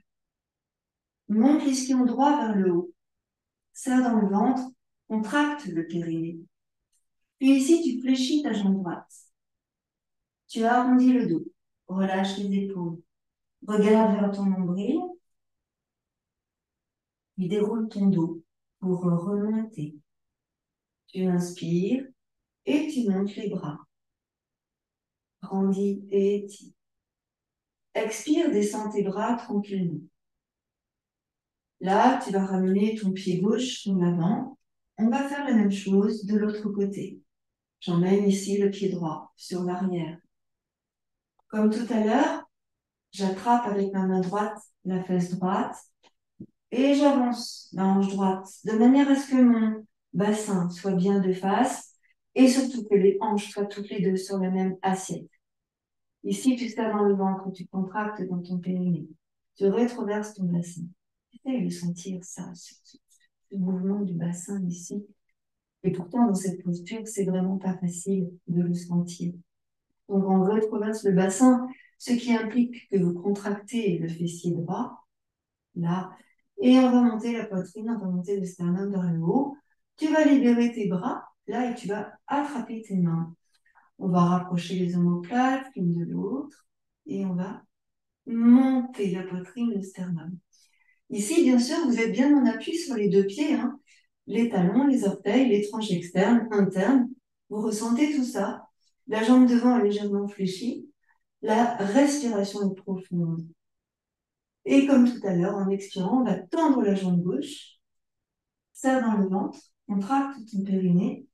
Monte l'ischio droit vers le haut. Serre dans le ventre. Contracte le périnée. Puis ici, tu fléchis ta jambe droite. Tu arrondis le dos. Relâche les épaules. Regarde vers ton nombril. Puis déroule ton dos pour remonter. Tu inspires et tu montes les bras. Grandis et étire. Expire, descends tes bras tranquillement. Là, tu vas ramener ton pied gauche sur l'avant. On va faire la même chose de l'autre côté. J'emmène ici le pied droit sur l'arrière. Comme tout à l'heure, j'attrape avec ma main droite la fesse droite et j'avance la hanche droite de manière à ce que mon bassin soit bien de face et surtout que les hanches soient toutes les deux sur la même assiette. Ici, tu serres dans le ventre, tu contractes dans ton périnée. Tu rétroverses ton bassin. Essaye de sentir ça, ce mouvement du bassin ici. Et pourtant, dans cette posture, c'est vraiment pas facile de le sentir. Donc, on rétroverse le bassin, ce qui implique que vous contractez le fessier droit, là, et on va monter la poitrine, on va monter le sternum vers le haut. Tu vas libérer tes bras, là, et tu vas attraper tes mains. On va rapprocher les omoplates l'une de l'autre, et on va monter la poitrine, le sternum. Ici, bien sûr, vous êtes bien en appui sur les deux pieds, hein. Les talons, les orteils, les tranches externes, internes. Vous ressentez tout ça. La jambe devant est légèrement fléchie. La respiration est profonde. Et comme tout à l'heure, en expirant, on va tendre la jambe gauche, serre dans le ventre, contracte ton périnée,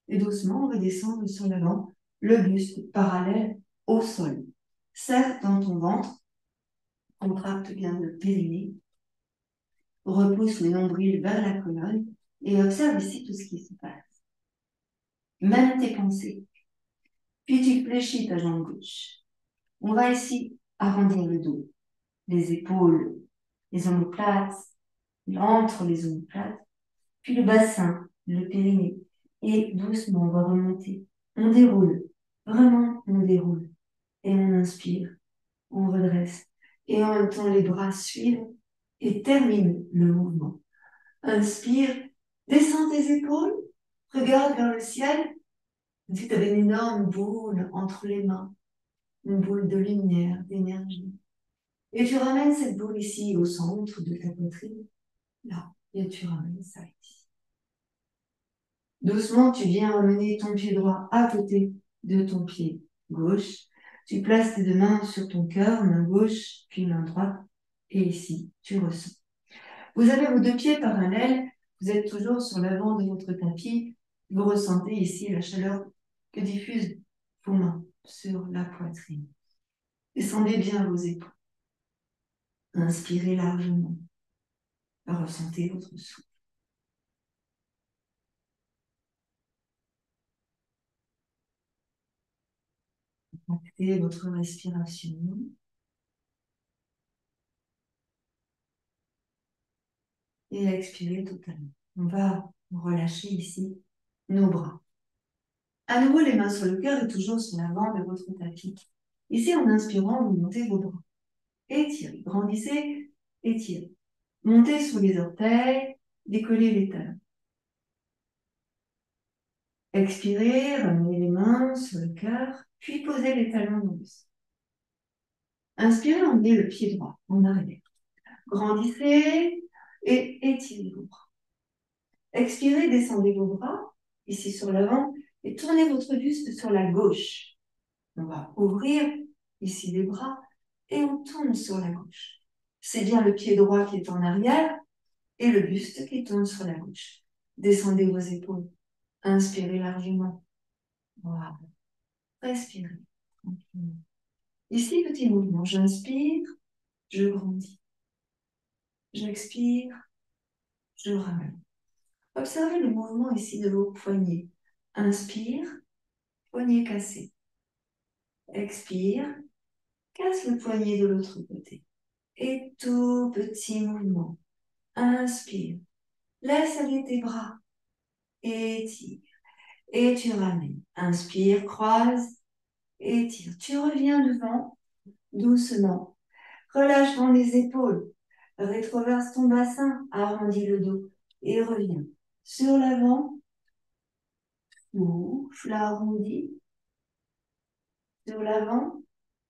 et doucement, on va descendre sur l'avant, le buste parallèle au sol. Serre dans ton ventre, contracte bien le périnée, repousse le nombril vers la colonne et observe ici tout ce qui se passe. Même tes pensées. Puis tu fléchis ta jambe gauche. On va ici arrondir le dos, les épaules, les omoplates, entre les omoplates, puis le bassin, le périnée. Et doucement, on va remonter. On déroule. Vraiment, on déroule. Et on inspire. On redresse. Et en même temps, les bras suivent et terminent le mouvement. Inspire, descends tes épaules, regarde vers le ciel. Tu avais une énorme boule entre les mains, une boule de lumière, d'énergie. Et tu ramènes cette boule ici au centre de ta poitrine. Là, et tu ramènes ça ici. Doucement, tu viens ramener ton pied droit à côté de ton pied gauche. Tu places tes deux mains sur ton cœur, main gauche, puis main droite. Et ici, tu ressens. Vous avez vos deux pieds parallèles. Vous êtes toujours sur l'avant de votre tapis. Vous ressentez ici la chaleur que diffusent vos mains sur la poitrine. Descendez bien vos épaules. Inspirez largement. Ressentez votre souffle. Actez votre respiration. Et expirez totalement. On va relâcher ici nos bras. À nouveau, les mains sur le cœur et toujours sur l'avant de votre tapis. Ici, en inspirant, vous montez vos bras. Étirez, grandissez, étirez. Montez sur les orteils, décollez les talons. Expirez, ramenez les mains sur le cœur, puis posez les talons dans le sol. Inspirez, emmenez le pied droit en arrière. Grandissez et étirez vos bras. Expirez, descendez vos bras, ici sur l'avant, et tournez votre buste sur la gauche. On va ouvrir ici les bras et on tourne sur la gauche. C'est bien le pied droit qui est en arrière et le buste qui tourne sur la gauche. Descendez vos épaules. Inspirez largement. Voilà. Respirez tranquillement. Ici, petit mouvement. J'inspire, je grandis. J'expire, je ramène. Observez le mouvement ici de vos poignets. Inspire, poignet cassé. Expire, casse le poignet de l'autre côté. Et tout petit mouvement. Inspire, laisse aller tes bras. Étire. Et tu ramènes. Inspire, croise, étire. Tu reviens devant, doucement. Relâche dans les épaules. Rétroverse ton bassin, arrondis le dos et reviens. Sur l'avant, Souffle, arrondi. Sur l'avant,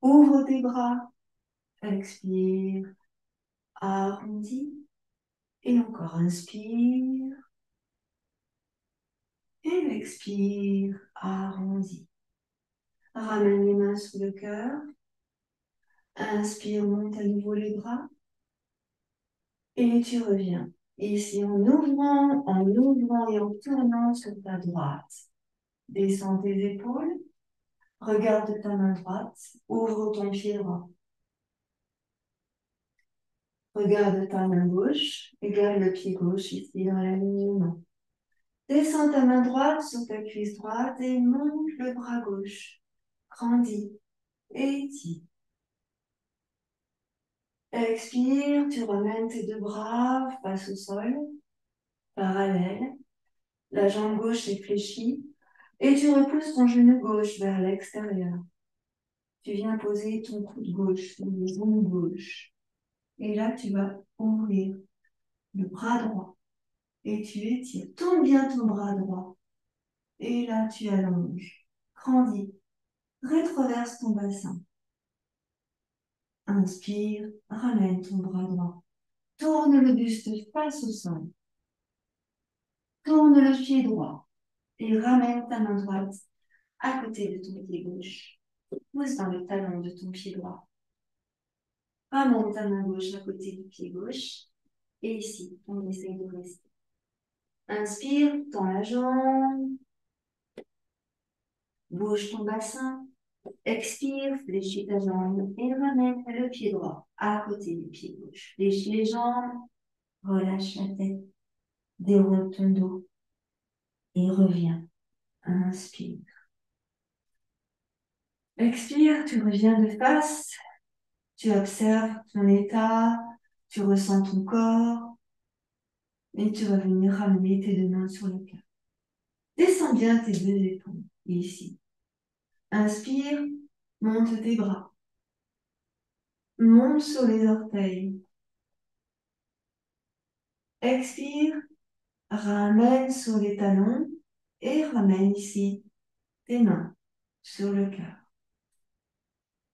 ouvre tes bras. Expire, arrondi. Et encore, inspire. Et expire, arrondi. Ramène les mains sous le cœur. Inspire, monte à nouveau les bras. Et tu reviens. Ici, en ouvrant et en tournant sur ta droite. Descends tes épaules. Regarde ta main droite. Ouvre ton pied droit. Regarde ta main gauche. Et garde le pied gauche ici dans l'alignement. Descends ta main droite sur ta cuisse droite et monte le bras gauche. Grandis. Étire. Expire, tu ramènes tes deux bras face au sol, parallèle. La jambe gauche est fléchie et tu repousses ton genou gauche vers l'extérieur. Tu viens poser ton coude gauche sur le genou gauche. Et là, tu vas ouvrir le bras droit et tu étires. Tourne bien ton bras droit. Et là, tu allonges. Grandis. Rétroverse ton bassin. Inspire, ramène ton bras droit. Tourne le buste face au sol. Tourne le pied droit et ramène ta main droite à côté de ton pied gauche. Pousse dans le talon de ton pied droit. Ramène ta main gauche à côté du pied gauche. Et ici, on essaye de rester. Inspire, tends la jambe. Bouge ton bassin. Expire, fléchis ta jambe et ramène le pied droit à côté du pied gauche. Fléchis les jambes, relâche la tête, déroule ton dos et reviens. Inspire. Expire, tu reviens de face. Tu observes ton état, tu ressens ton corps et tu vas venir ramener tes deux mains sur le cœur. Descends bien tes deux épaules ici. Inspire, monte tes bras. Monte sur les orteils. Expire, ramène sur les talons et ramène ici tes mains sur le cœur.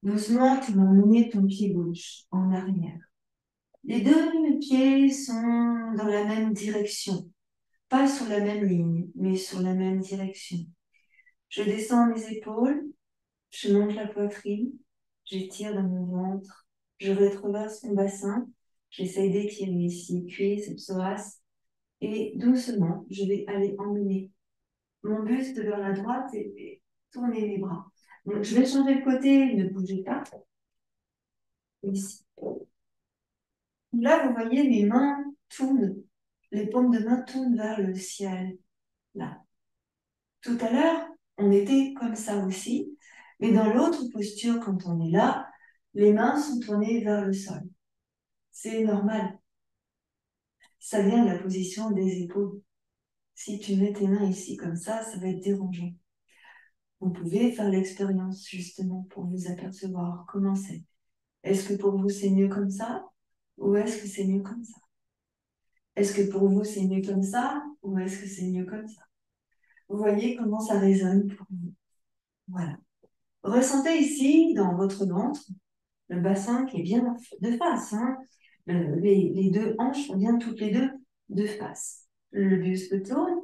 Doucement, tu vas emmener ton pied gauche en arrière. Les deux pieds sont dans la même direction. Pas sur la même ligne, mais sur la même direction. Je descends mes épaules, je monte la poitrine, j'étire dans mon ventre, je rétroverse mon bassin, j'essaye d'étirer ici, cuisse, psoas, et doucement, je vais aller emmener mon buste vers la droite et tourner mes bras. Donc, je vais changer de côté, ne bougez pas. Ici. Là, vous voyez, mes mains tournent, les paumes de main tournent vers le ciel. Là. Tout à l'heure, on était comme ça aussi, mais dans l'autre posture, quand on est là, les mains sont tournées vers le sol. C'est normal. Ça vient de la position des épaules. Si tu mets tes mains ici comme ça va être dérangeant. Vous pouvez faire l'expérience justement pour vous apercevoir comment c'est. Est-ce que pour vous c'est mieux comme ça ou est-ce que c'est mieux comme ça? Est-ce que pour vous c'est mieux comme ça ou est-ce que c'est mieux comme ça? Vous voyez comment ça résonne pour vous. Voilà. Ressentez ici, dans votre ventre, le bassin qui est bien de face. Hein. Les deux hanches sont bien toutes les deux de face. Le buste tourne.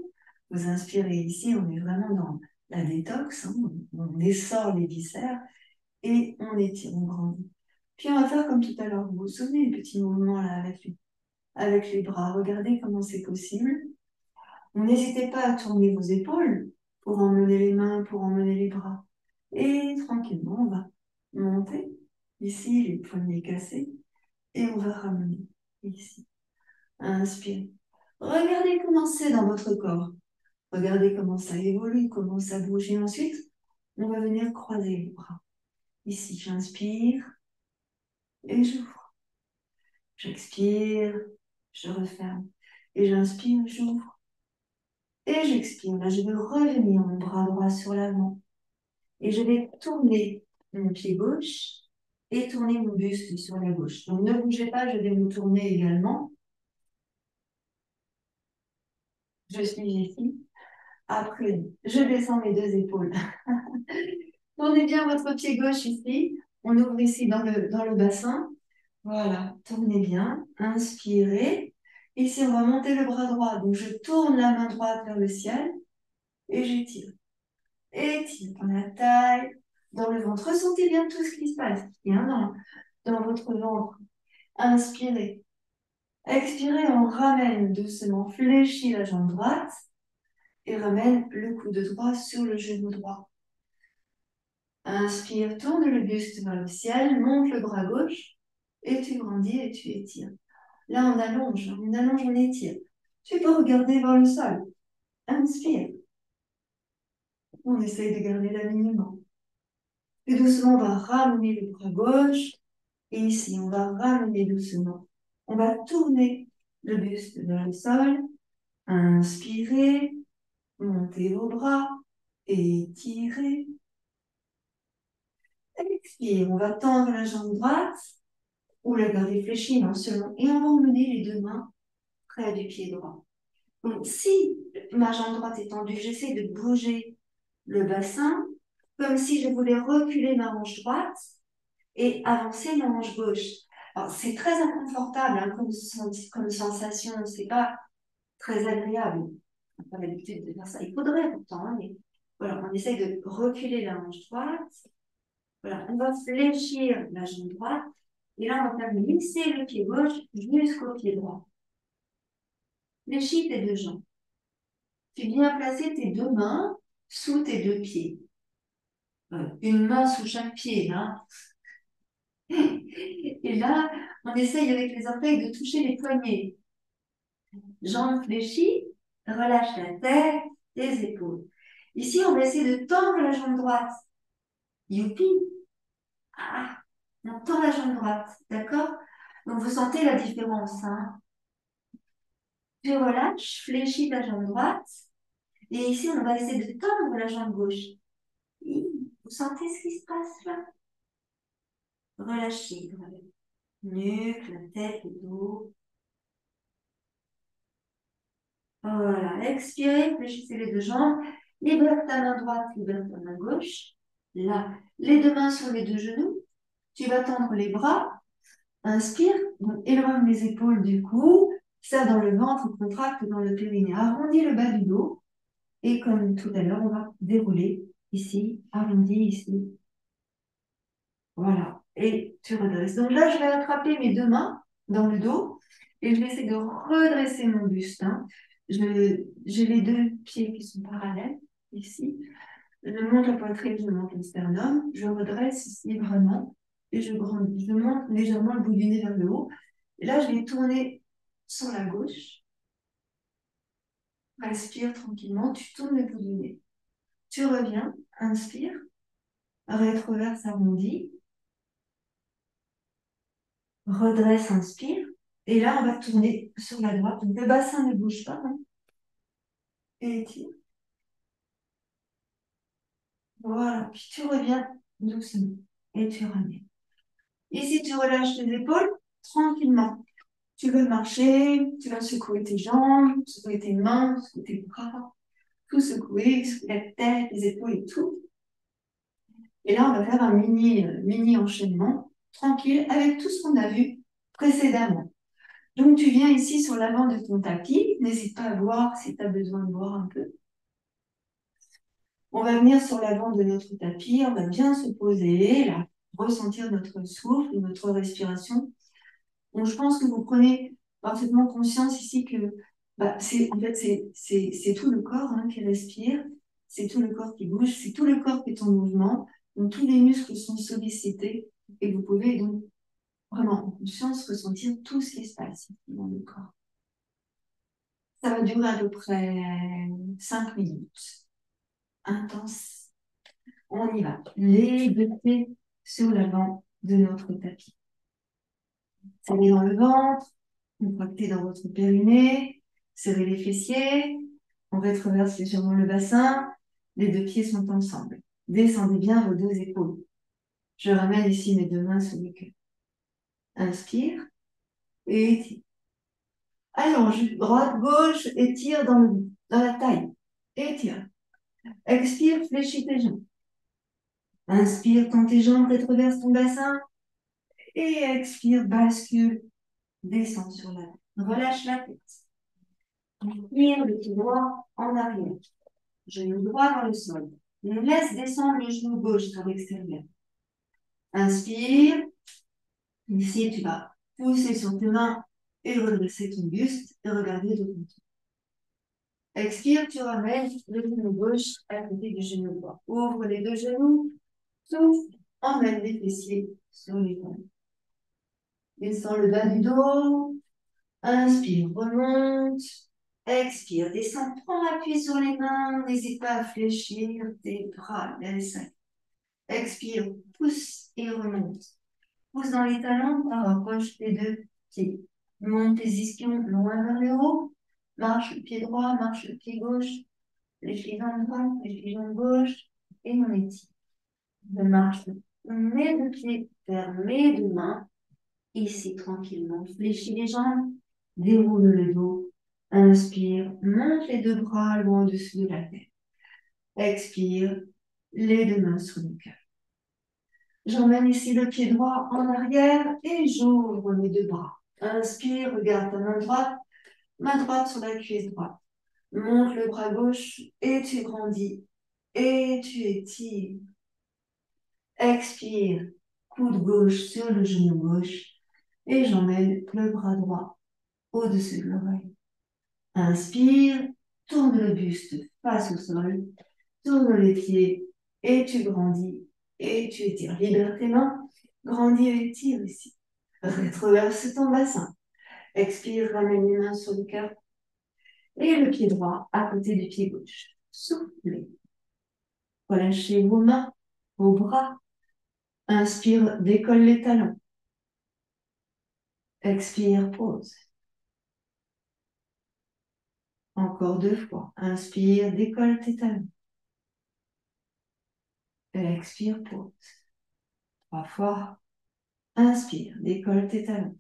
Vous inspirez ici, on est vraiment dans la détox. Hein. On essore les viscères et on étire, on grandit. Puis on va faire comme tout à l'heure. Vous vous souvenez les petits mouvements là avec les bras. Regardez comment c'est possible. N'hésitez pas à tourner vos épaules pour emmener les mains, pour emmener les bras. Et tranquillement, on va monter. Ici, les poignets cassés. Et on va ramener. Ici. Inspire. Regardez comment c'est dans votre corps. Regardez comment ça évolue, comment ça bouge. Et ensuite, on va venir croiser les bras. Ici, j'inspire et j'ouvre. J'expire, je referme. Et j'inspire, j'ouvre. Et j'expire. Là, je vais revenir mon bras droit sur l'avant. Et je vais tourner mon pied gauche et tourner mon buste sur la gauche. Donc, ne bougez pas, je vais me tourner également. Je suis ici. Après, je descends mes deux épaules. Tournez bien votre pied gauche ici. On ouvre ici dans le bassin. Voilà, tournez bien. Inspirez. Ici, on va monter le bras droit. Donc, je tourne la main droite vers le ciel et j'étire. Étire dans la taille, dans le ventre. Ressentez bien tout ce qui se passe bien dans votre ventre. Inspirez. Expirez, on ramène doucement, fléchit la jambe droite et ramène le coude droit sur le genou droit. Inspire, tourne le buste vers le ciel, monte le bras gauche et tu grandis et tu étires. Là, on allonge, on étire. Tu peux regarder vers le sol. Inspire. On essaye de garder l'alignement. Puis doucement, on va ramener le bras gauche. Et ici, on va ramener doucement. On va tourner le buste vers le sol. Inspirez. Montez vos bras. Étirez. Expire. On va tendre la jambe droite ou la garder fléchie, non seulement. Et on va emmener les deux mains près du pied droit. Donc, si ma jambe droite est tendue, j'essaie de bouger le bassin comme si je voulais reculer ma hanche droite et avancer ma hanche gauche. Alors, c'est très inconfortable hein, comme sensation, c'est pas très agréable. On n'a pas l'habitude de faire ça. Il faudrait pourtant, hein, mais voilà, on essaye de reculer la hanche droite. Voilà, on va fléchir la jambe droite et là, on va faire glisser le pied gauche jusqu'au pied droit. Fléchis tes deux jambes. Tu viens placer tes deux mains sous tes deux pieds. Une main sous chaque pied. Hein. Et là, on essaye avec les orteils de toucher les poignets. Jambes fléchies, relâche la tête, les épaules. Ici, on va essayer de tendre la jambe droite. Youpi! Ah, on tend la jambe droite, d'accord? Donc, vous sentez la différence. Hein? Tu relâches, fléchis ta jambe droite. Et ici, on va essayer de tendre la jambe gauche. Vous sentez ce qui se passe là? Relâchez. Nuque, la tête, le dos. Voilà, expirez, fléchissez les deux jambes. Libère ta main droite, libère ta main gauche. Là, les deux mains sur les deux genoux. Tu vas tendre les bras. Inspire, donc éloigne les épaules du cou. Ça dans le ventre, contracte dans le périnée. Arrondis le bas du dos. Et comme tout à l'heure, on va dérouler ici, arrondi ici. Voilà. Et tu redresses. Donc là, je vais attraper mes deux mains dans le dos et je vais essayer de redresser mon buste. Hein. J'ai les deux pieds qui sont parallèles ici. Je monte la poitrine, je monte le sternum. Je redresse ici vraiment et je grandis. Je monte légèrement le bout du nez vers le haut. Et là, je vais tourner sur la gauche. Respire tranquillement. Tu tournes le bout du nez. Tu reviens. Inspire. Rétroverse arrondi. Redresse, inspire. Et là, on va tourner sur la droite. Donc, le bassin ne bouge pas. Hein. Et étire. Voilà. Puis tu reviens doucement. Et tu ramènes. Ici, tu relâches tes épaules tranquillement. Tu veux marcher, tu vas secouer tes jambes, secouer tes mains, secouer tes bras, tout secouer, secouer la tête, les épaules et tout. Et là, on va faire un mini enchaînement tranquille avec tout ce qu'on a vu précédemment. Donc, tu viens ici sur l'avant de ton tapis. N'hésite pas à boire si tu as besoin de boire un peu. On va venir sur l'avant de notre tapis. On va bien se poser, là, ressentir notre souffle, notre respiration. Donc, je pense que vous prenez parfaitement conscience ici que en fait, c'est tout le corps hein, qui respire. C'est tout le corps qui bouge. C'est tout le corps qui est en mouvement. Donc, tous les muscles sont sollicités. Et vous pouvez donc vraiment en conscience ressentir tout ce qui se passe dans le corps. Ça va durer à peu près 5 minutes. Intense. On y va. Les deux pieds sur l'avant de notre tapis. Serrez dans le ventre, contractez dans votre périnée, serrez les fessiers, on rétroverse légèrement le bassin, les deux pieds sont ensemble. Descendez bien vos deux épaules. Je ramène ici mes deux mains sur le cœur. Inspire et étire. Allonge, droite, gauche, étire dans la taille. étire. Expire, fléchis tes jambes. Inspire, tends tes jambes, rétroverse ton bassin. Et expire, bascule, descends sur la tête. Relâche la tête. Tire le pied droit en arrière. Genou droit dans le sol. Laisse descendre le genou gauche sur l'extérieur. Inspire. Ici, tu vas pousser sur tes mains et redresser ton buste et regarder de côté. Expire, tu ramènes le genou gauche à côté du genou droit. Ouvre les deux genoux, souffle, emmène les fessiers sur les côtes. Descends le bas du dos. Inspire, remonte. Expire, descends, prends appui sur les mains. N'hésite pas à fléchir tes bras, laisse. Expire, pousse et remonte. Pousse dans les talons, rapproche tes deux pieds. Monte tes ischions loin vers le haut. Marche le pied droit, marche le pied gauche. Les pieds dans le droit, les pieds dans le gauche. Et on étire. Je marche mes deux pieds vers mes deux mains. Ici, tranquillement. Fléchis les jambes. Déroule le dos. Inspire. Monte les deux bras loin au-dessus de la tête. Expire. Les deux mains sur le cœur. J'emmène ici le pied droit en arrière et j'ouvre mes deux bras. Inspire, regarde ta main droite sur la cuisse droite. Monte le bras gauche et tu grandis et tu étires. Expire, coude gauche sur le genou gauche et j'emmène le bras droit au-dessus de l'oreille. Inspire, tourne le buste face au sol, tourne les pieds et tu grandis et tu étires. Libère tes mains, grandis et étire ici. Rétroverse ton bassin. Expire, ramène les mains sur le cœur et le pied droit à côté du pied gauche. Soufflez. Relâchez vos mains, vos bras. Inspire, décolle les talons. Expire, pose. Encore 2 fois. Inspire, décolle tes talons. Expire, pose. 3 fois. Inspire, décolle tes talons.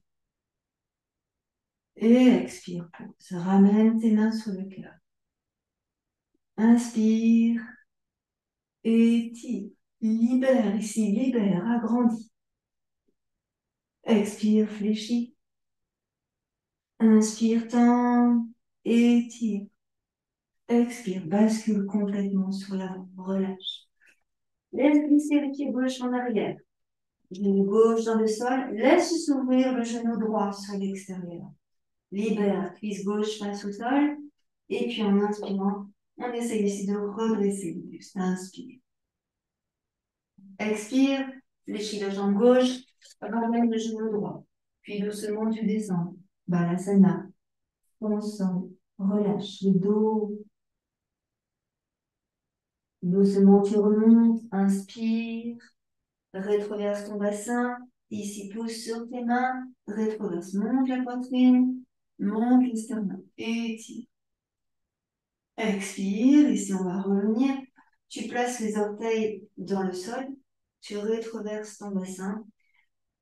Et expire, pose. Ramène tes mains sur le cœur. Inspire, étire. Libère ici, libère, agrandis. Expire, fléchis. Inspire, tends, étire. Expire, bascule complètement sur l'avant, relâche. Laisse glisser le pied gauche en arrière. Genou gauche dans le sol. Laisse s'ouvrir le genou droit sur l'extérieur. Libère, cuisse gauche face au sol. Et puis en inspirant, on essaie ici de redresser le buste. Inspire. Expire, fléchis la jambe gauche, ramène le genou droit. Puis doucement, tu descends. Balasana. On sent, relâche le dos. Doucement, tu remontes. Inspire. Rétroverse ton bassin. Ici, pousse sur tes mains. Rétroverse, monte la poitrine. Monte le sternum. Étire. Expire. Ici, on va revenir. Tu places les orteils dans le sol. Tu rétroverses ton bassin.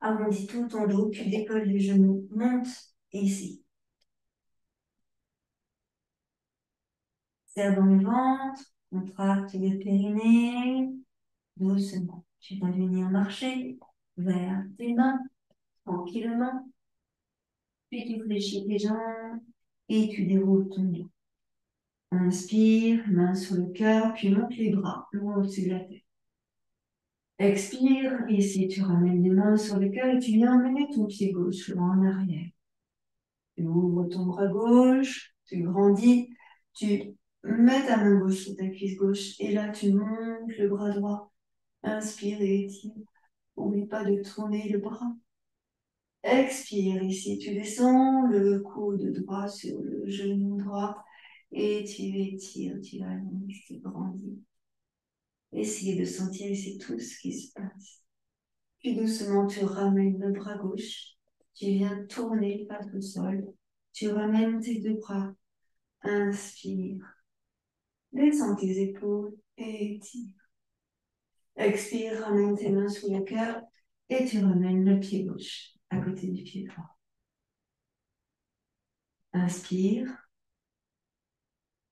Arrondis tout ton dos. Tu décolles les genoux. Monte ici. Serre dans le ventre. Contracte le périnée. Doucement. Tu vas venir marcher vers tes mains. Tranquillement. Puis tu fléchis tes jambes et tu déroules ton dos. Inspire, main sur le cœur, puis monte les bras loin au-dessus de la tête. Expire, ici tu ramènes les mains sur le cœur et tu viens emmener ton pied gauche loin en arrière. Tu ouvres ton bras gauche, tu grandis, tu mets ta main gauche sur ta cuisse gauche et là tu montes le bras droit. Inspire et étire. N'oublie pas de tourner le bras. Expire, ici tu descends le coude droit sur le genou droit et tu étires, tu allonges, tu grandis. Essayez de sentir ici tout ce qui se passe. Puis doucement tu ramènes le bras gauche, tu viens tourner face au sol, tu ramènes tes deux bras, inspire, descends tes épaules et étire. Expire, ramène tes mains sous le cœur et tu ramènes le pied gauche à côté du pied droit. Inspire,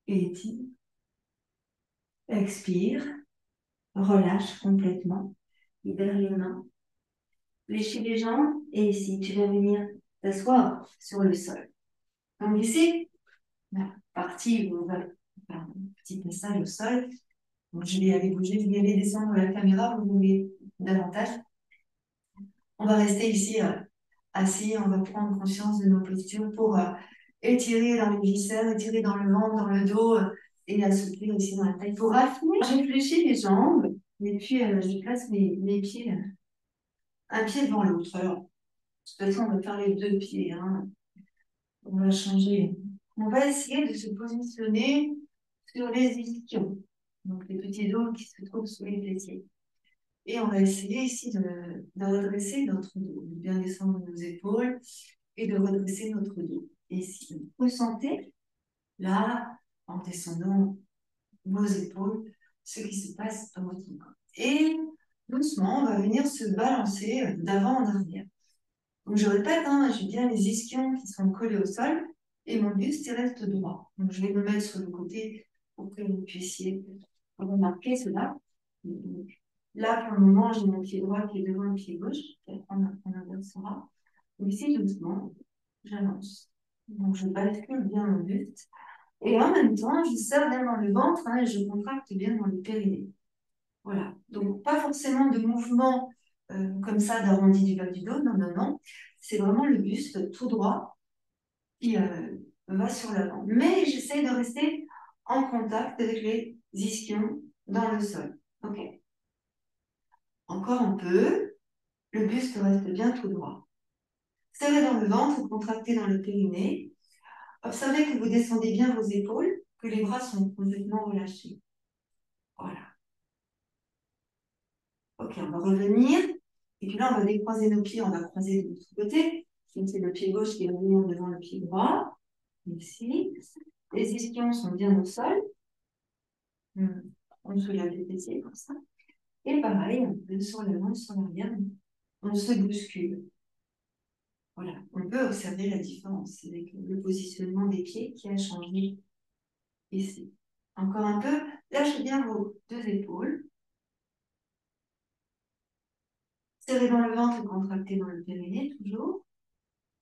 étire. Expire. Relâche complètement. Libère les mains. Fléchis les jambes. Et ici, tu vas venir t'asseoir sur le sol. Donc ici, la partie où on va faire un petit passage au sol. Donc, je vais aller bouger, je vais aller descendre la caméra, vous voulez davantage. On va rester ici assis, on va prendre conscience de nos postures pour étirer dans les viscères, étirer dans le ventre, dans le dos et assouplir ici dans la taille. Pour affiner, j'ai fléchi les jambes et puis je place mes pieds, un pied devant l'autre. Alors, de toute façon, on va faire les deux pieds. Hein. On va changer. On va essayer de se positionner sur les ischions, donc les petits os qui se trouvent sous les fessiers. Et on va essayer ici de redresser notre dos, de bien descendre nos épaules et de redresser notre dos. Et si vous ressentez, là, en descendant vos épaules, ce qui se passe dans votre corps. Et doucement, on va venir se balancer d'avant en arrière. Donc je répète, hein, j'ai bien les ischions qui sont collés au sol et mon buste il reste droit. Donc je vais me mettre sur le côté pour que vous puissiez remarquer cela. Donc, là, pour le moment, j'ai mon pied droit qui est devant le pied gauche. Peut-être on inversera. Donc ici, doucement, j'avance. Donc je bascule bien mon buste. Et en même temps, je serre bien dans le ventre hein, et je contracte bien dans le périnée. Voilà. Donc pas forcément de mouvement comme ça d'arrondi du bas du dos. Non, non, non. C'est vraiment le buste tout droit qui va sur l'avant. Mais j'essaie de rester en contact avec les ischions dans le sol. OK. Encore un peu. Le buste reste bien tout droit. Serrez dans le ventre, contractez dans le périnée. Observez que vous descendez bien vos épaules, que les bras sont complètement relâchés. Voilà. Ok, on va revenir. Et puis là, on va décroiser nos pieds, on va croiser de l'autre côté. Donc, c'est le pied gauche qui va venir devant le pied droit. Ici. Les ischions sont bien au sol. On soulève les fessiers comme ça. Et pareil, on peut sur l'avant, sur l'arrière. On se bouscule. Voilà. On peut observer la différence avec le positionnement des pieds qui a changé ici. Encore un peu. Lâchez bien vos deux épaules. Serrez dans le ventre et contractez dans le périnée, toujours.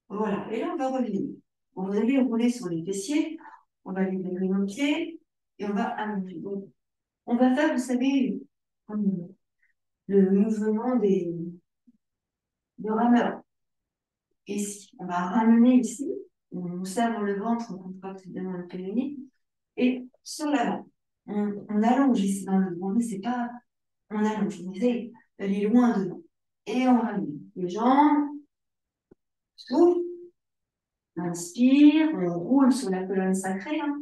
Voilà. Et là, on va revenir. On va aller rouler sur les fessiers. On va libérer nos pieds et on va allonger. Donc, on va faire, vous savez, comme le mouvement de rameur. Ici, on va ramener ici. On serre dans le ventre, on contracte bien dans le périnée. Et sur l'avant, on allonge ici dans le ventre. Mais c'est pas, on allonge. On essaye d'aller loin devant. Et on ramène les jambes. Souffle. Inspire, on roule sur la colonne sacrée. Hein,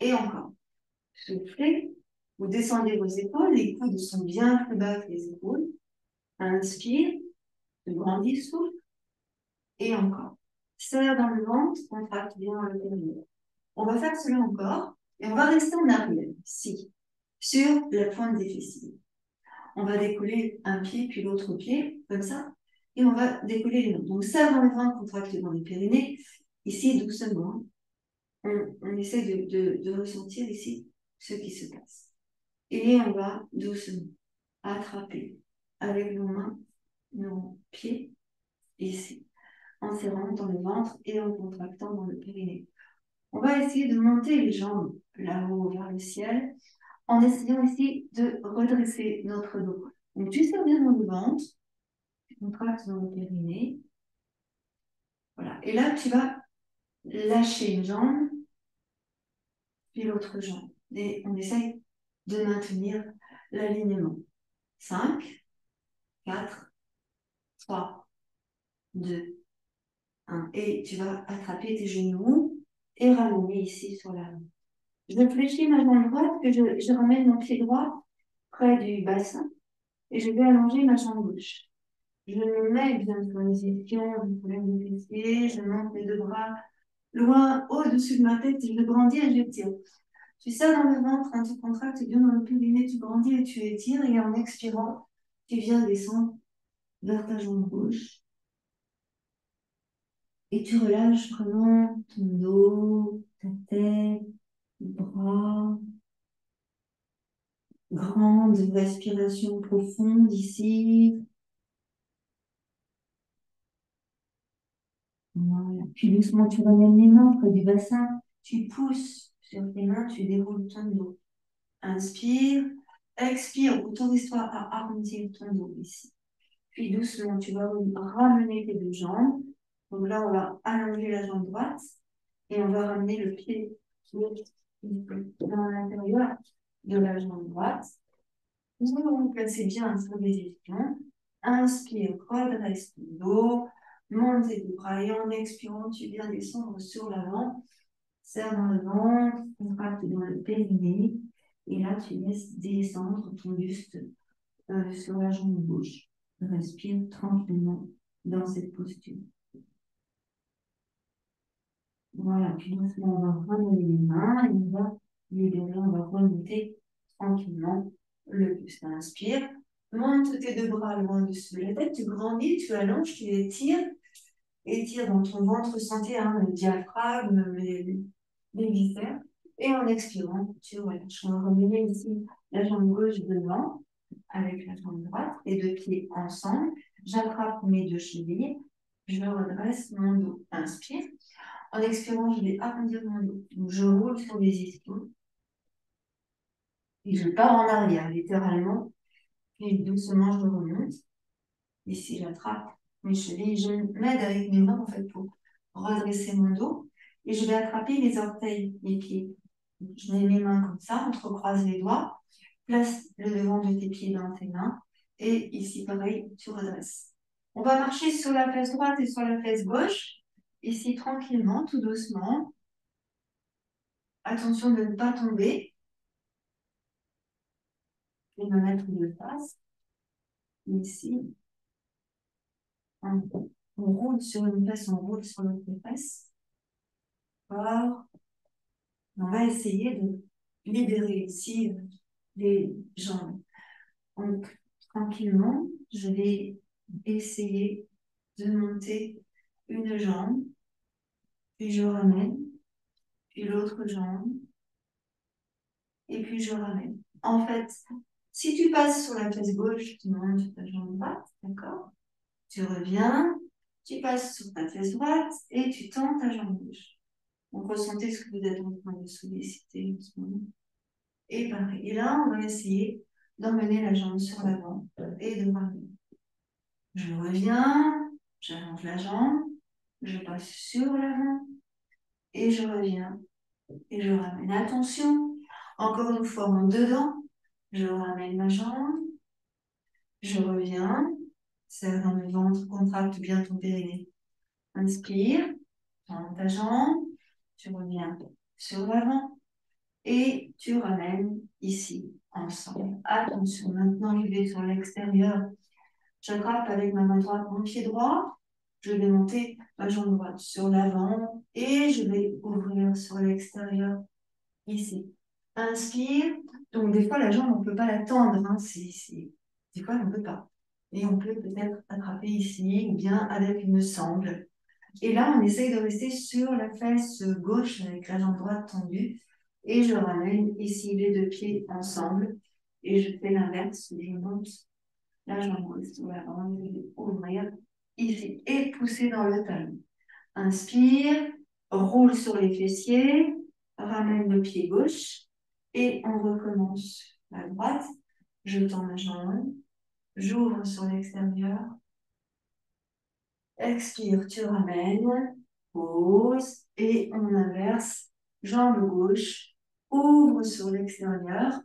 et encore. Soufflez. Vous descendez vos épaules. Les coudes sont bien plus bas que les épaules. Inspire. Je grandis, souffle. Et encore. Serre dans le ventre. Contracte bien le périnée. On va faire cela encore. Et on va rester en arrière. Ici. Sur la pointe des fessiers. On va décoller un pied puis l'autre pied. Comme ça. Et on va décoller les mains. Donc, serre dans le ventre. Contracte dans le périnée. Ici, doucement. On essaie de ressentir ici ce qui se passe. Et on va doucement attraper avec nos mains, nos pieds, ici, en serrant dans le ventre et en contractant dans le périnée. On va essayer de monter les jambes là-haut vers le ciel, en essayant ici de redresser notre dos. Donc tu serres bien dans le ventre, tu contractes dans le périnée. Voilà. Et là, tu vas lâcher une jambe, puis l'autre jambe. Et on essaye de maintenir l'alignement. 5, 4, 3, 2, 1. Et tu vas attraper tes genoux et ramener ici sur la main. Je fléchis ma jambe droite, que je ramène mon pied droit près du bassin et je vais allonger ma jambe gauche. Je me mets bien sur les ischions, je soulève les fessiers, je monte mes deux bras loin au-dessus de ma tête et je grandis et j'étire. Tu serres dans le ventre, hein, tu contractes bien dans le périnée, tu grandis et tu étires et en expirant, tu viens descendre vers ta jambe gauche. Et tu relâches vraiment ton dos, ta tête, les bras. Grande respiration profonde ici. Voilà. Puis doucement, tu ramènes les mains près du bassin. Tu pousses sur tes mains, tu déroules ton dos. Inspire, expire, autorise-toi à arrondir ton dos ici. Puis doucement, tu vas ramener tes deux jambes. Donc là, on va allonger la jambe droite et on va ramener le pied dans l'intérieur de la jambe droite. Nous allons placer bien sur les ischions. Inspire, redresse ton dos, monte tes bras et en expirant, tu viens descendre sur l'avant. Serre dans le ventre, contracte dans le périnée. Et là, tu laisses descendre ton buste sur la jambe gauche. Respire tranquillement dans cette posture. Voilà, puis doucement, on va relever les mains et on va libérer, on va remonter tranquillement le buste. Inspire, monte tes deux bras loin dessus de la tête, tu grandis, tu allonges, tu étires, étire dans ton ventre, sentez le diaphragme, les viscères. Et en expirant, tu relâches. On va revenir ici la jambe gauche devant avec la jambe droite, les deux pieds ensemble. J'attrape mes deux chevilles, je redresse mon dos. Inspire. En expirant, je vais arrondir mon dos. Donc, je roule sur les ischions et je pars en arrière, littéralement. Puis doucement, je remonte. Ici, j'attrape mes chevilles. Je m'aide avec mes mains, en fait, pour redresser mon dos. Et je vais attraper les orteils, les pieds. Je mets mes mains comme ça, entrecroise les doigts. Place le devant de tes pieds dans tes mains. Et ici, pareil, tu redresses. On va marcher sur la fesse droite et sur la fesse gauche. Ici, tranquillement, tout doucement. Attention de ne pas tomber. Et me mettre de face. Ici, on roule sur une fesse, on roule sur l'autre fesse. Fort. On va essayer de libérer ici les jambes. Donc, tranquillement, je vais essayer de monter une jambe, puis je ramène, puis l'autre jambe, et puis je ramène. En fait, si tu passes sur la fesse gauche, tu montes ta jambe droite, d'accord? Tu reviens, tu passes sur ta fesse droite et tu tends ta jambe gauche. Donc, ressentez ce que vous êtes en train de solliciter en ce moment. Et pareil. Et là, on va essayer d'emmener la jambe sur l'avant et de ramener. Je reviens, j'allonge la jambe, je passe sur l'avant et je reviens et je ramène. Attention, encore une fois, en dedans, je ramène ma jambe, je reviens, serre dans le ventre, contracte bien ton périnée. Inspire, tends ta jambe, tu reviens sur l'avant et tu ramènes ici, ensemble. Attention, maintenant je vais sur l'extérieur. J'attrape avec ma main droite mon pied droit. Je vais monter ma jambe droite sur l'avant et je vais ouvrir sur l'extérieur, ici. Inspire. Donc, des fois, la jambe, on ne peut pas la tendre. Hein. Des fois, on ne peut pas. Et on peut peut-être attraper ici ou bien avec une sangle. Et là, on essaye de rester sur la fesse gauche avec la jambe droite tendue. Et je ramène ici les deux pieds ensemble. Et je fais l'inverse. Je monte la jambe gauche sur l'avant. Je vais ouvrir ici et pousser dans le talon. Inspire, roule sur les fessiers, ramène le pied gauche et on recommence. La droite, je tends ma jambe, j'ouvre sur l'extérieur. Expire, tu ramènes, pose et on inverse. Jambe gauche, ouvre sur l'extérieur,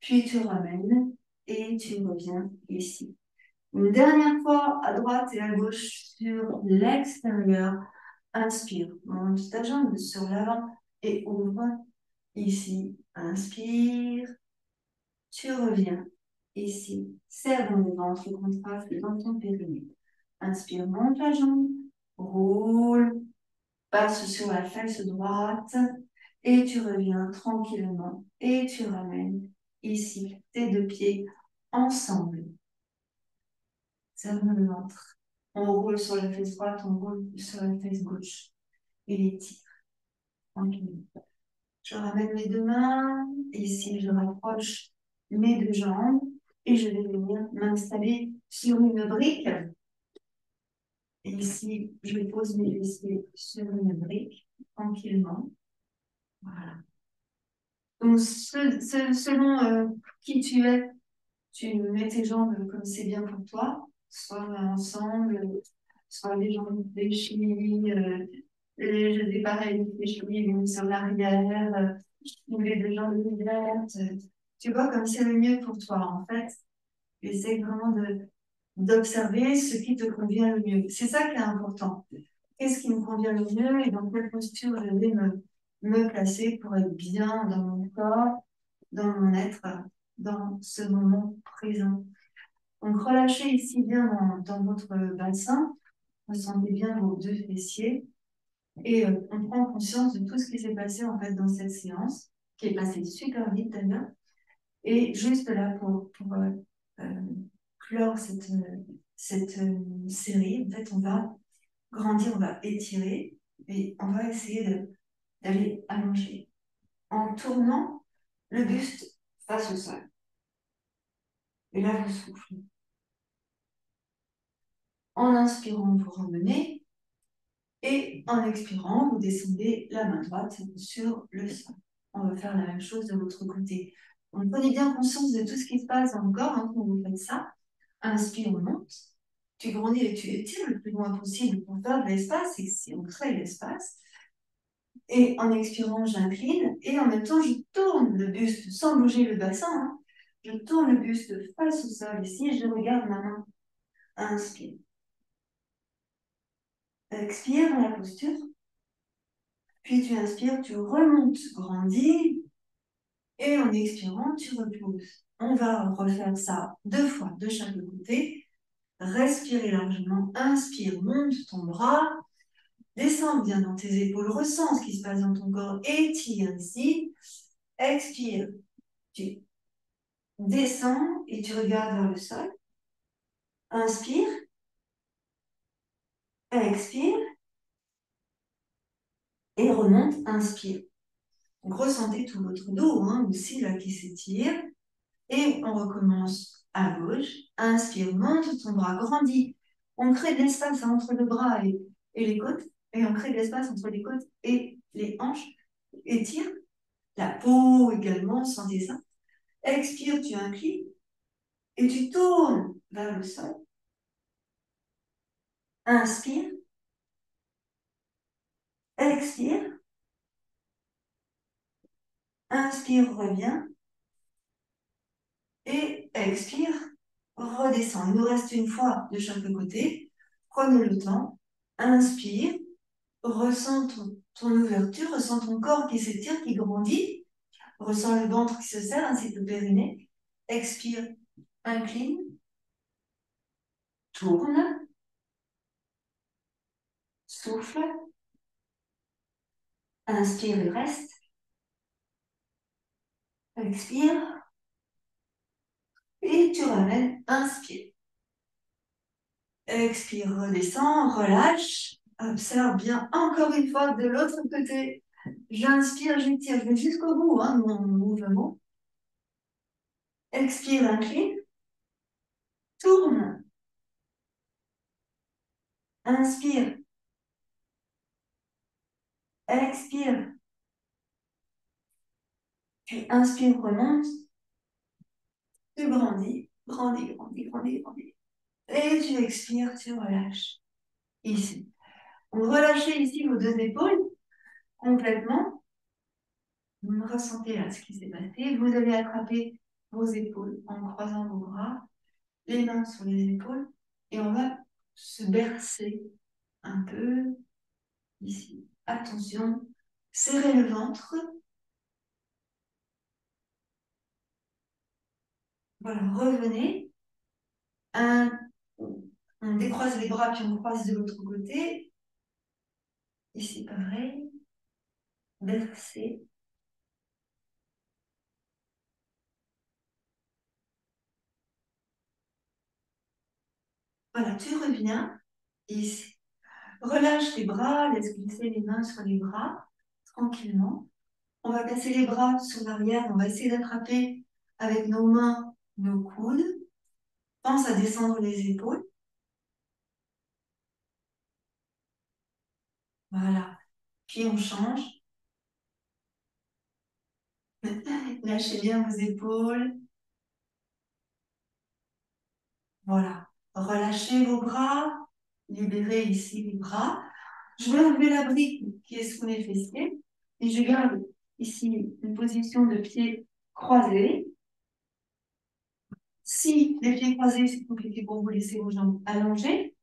puis tu ramènes et tu reviens ici. Une dernière fois, à droite et à gauche sur l'extérieur. Inspire, monte ta jambe sur l'avant et ouvre ici. Inspire, tu reviens ici. Serre dans le ventre, contracte dans ton périnée. Inspire, monte la jambe, roule, passe sur la fesse droite et tu reviens tranquillement et tu ramènes ici tes deux pieds ensemble. Serre dans le ventre. On roule sur la fesse droite, on roule sur la fesse gauche. Et les tire. Tranquillement. Je ramène mes deux mains. Ici, je rapproche mes deux jambes et je vais venir m'installer sur une brique. Et ici, je pose mes fessiers sur une brique, tranquillement. Voilà. Donc, selon qui tu es, tu mets tes jambes comme c'est bien pour toi, soit ensemble, soit les jambes fléchies, les pareils fléchis sur l'arrière, ou les deux jambes ouvertes. Tu vois comme c'est le mieux pour toi, en fait. Essaie vraiment d'observer ce qui te convient le mieux. C'est ça qui est important. Qu'est-ce qui me convient le mieux et dans quelle posture je vais me placer pour être bien dans mon corps, dans mon être, dans ce moment présent. Donc, relâchez ici bien dans votre bassin. Ressentez bien vos deux fessiers. Et on prend conscience de tout ce qui s'est passé en fait dans cette séance, qui est passée super vite d'ailleurs. Et juste là pour euh, clore cette série, en fait, on va grandir, on va étirer et on va essayer d'aller allonger en tournant le buste face au sol. Et là, vous soufflez. En inspirant, vous remenez et en expirant, vous descendez la main droite sur le sol. On va faire la même chose de l'autre côté. Donc, prenez bien conscience de tout ce qui se passe dans le corps quand vous faites ça. Inspire, on monte. Tu grandis et tu étires le plus loin possible pour faire de l'espace et si on crée l'espace. Et en expirant, j'incline et en même temps, je tourne le buste sans bouger le bassin. Hein. Je tourne le buste face au sol. Ici, je regarde ma main. Inspire. Expire dans la posture. Puis tu inspires, tu remontes, grandis. Et en expirant, tu reposes. On va refaire ça 2 fois de chaque côté. Respire largement. Inspire, monte ton bras. Descends bien dans tes épaules. Ressens ce qui se passe dans ton corps. Étire ici. Expire. Tu descends et tu regardes vers le sol. Inspire. Expire. Et remonte. Inspire. Donc, ressentez tout votre dos hein, aussi là qui s'étire. Et on recommence à gauche. Inspire, monte ton bras, grandit. On crée de l'espace entre le bras et les côtes. Et on crée de l'espace entre les côtes et les hanches. Étire. La peau également, sentez ça. Expire, tu inclines. Et tu tournes vers le sol. Inspire. Expire. Inspire, reviens. Et expire, redescends. Il nous reste une fois de chaque côté. Prenez le temps. Inspire. Ressens ton ouverture, ressens ton corps qui s'étire, qui grandit. Ressens le ventre qui se serre ainsi que le périnée. Expire, incline. Tourne. Souffle. Inspire et reste. Expire. Et tu ramènes. Inspire. Expire, redescends, relâche. Observe bien encore une fois de l'autre côté. J'inspire, j'étire, je vais jusqu'au bout hein, de mon mouvement. Expire, incline. Tourne. Inspire. Expire. Puis inspire, remonte. Tu grandis, grandis, grandis, grandis, grandis. Et tu expires, tu relâches. Ici. Vous relâchez ici vos deux épaules complètement. Vous ressentez là ce qui s'est passé. Vous allez attraper vos épaules en croisant vos bras, les mains sur les épaules. Et on va se bercer un peu ici. Attention, serrez le ventre. Voilà, revenez. Un, on décroise les bras puis on croise de l'autre côté. Ici, pareil. Bercer. Voilà, tu reviens ici. Relâche tes bras, laisse glisser les mains sur les bras, tranquillement. On va passer les bras sur l'arrière, on va essayer d'attraper avec nos mains, nos coudes. Pense à descendre les épaules. Voilà. Puis on change. Lâchez bien vos épaules. Voilà. Relâchez vos bras. Libérez ici les bras. Je vais enlever la brique qui est sous les fessiers. Et je garde ici une position de pied croisé. Si les pieds croisés, c'est compliqué pour vous, laissez vos jambes allongées.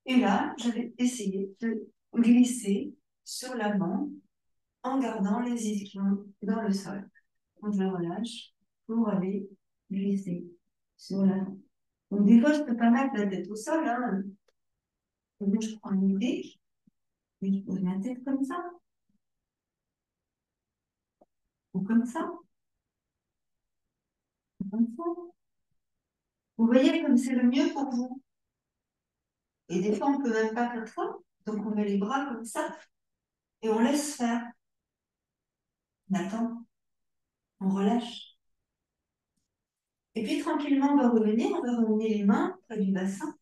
Et là, je vais essayer de glisser sur l'avant en gardant les ischions dans le sol. Donc, je relâche pour aller glisser sur l'avant. Donc, des fois, je peux pas mettre la tête au sol. Hein. Donc, je prends une brique et je pose ma tête comme ça. Ou comme ça. Ou comme ça. Vous voyez comme c'est le mieux pour vous. Et des fois, on ne peut même pas faire ça. Donc, on met les bras comme ça et on laisse faire. On attend. On relâche. Et puis, tranquillement, on va revenir les mains près du bassin.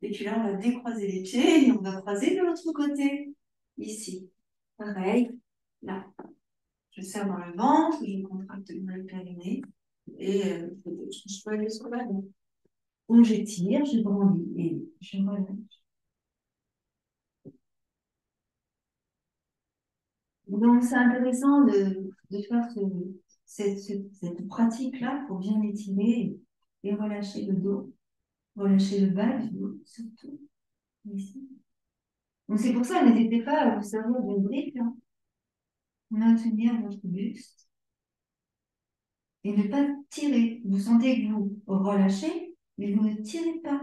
Et puis là, on va décroiser les pieds et on va croiser de l'autre côté. Ici. Pareil. Là. Je serre dans le ventre, je contracte bien le périnée. Et je peux aller sur la main. Donc, j'étire, je grandis et je relâche. Donc, c'est intéressant de faire cette pratique-là pour bien étirer et relâcher le dos, relâcher le bas du dos, surtout ici. Donc, c'est pour ça, n'hésitez pas à vous servir d'une brique, hein, maintenir votre buste et ne pas tirer. Vous sentez que vous relâchez, mais vous ne tirez pas.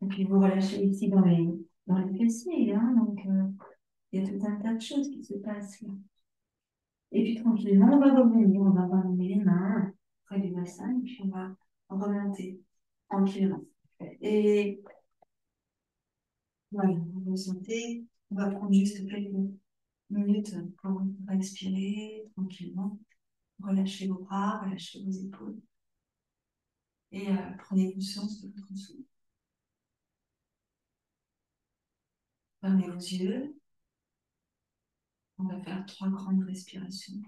Et puis, vous relâchez ici dans les fessiers, hein, donc il y a tout un tas de choses qui se passent là. Et puis tranquillement, on va ramener les mains près du bassin et puis on va remonter tranquillement. Et voilà, vous sentez, on va prendre juste quelques minutes pour respirer tranquillement. Relâchez vos bras, relâchez vos épaules et prenez conscience de votre souffle. Fermez vos yeux. On va faire 3 grandes respirations.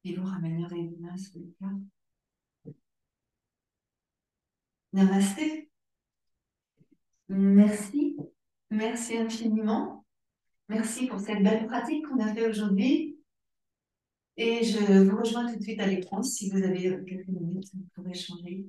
Et vous ramènerez les mains sur le cœur. Namasté. Merci. Merci infiniment. Merci pour cette belle pratique qu'on a fait aujourd'hui. Et je vous rejoins tout de suite à l'écran si vous avez quelques minutes pour échanger.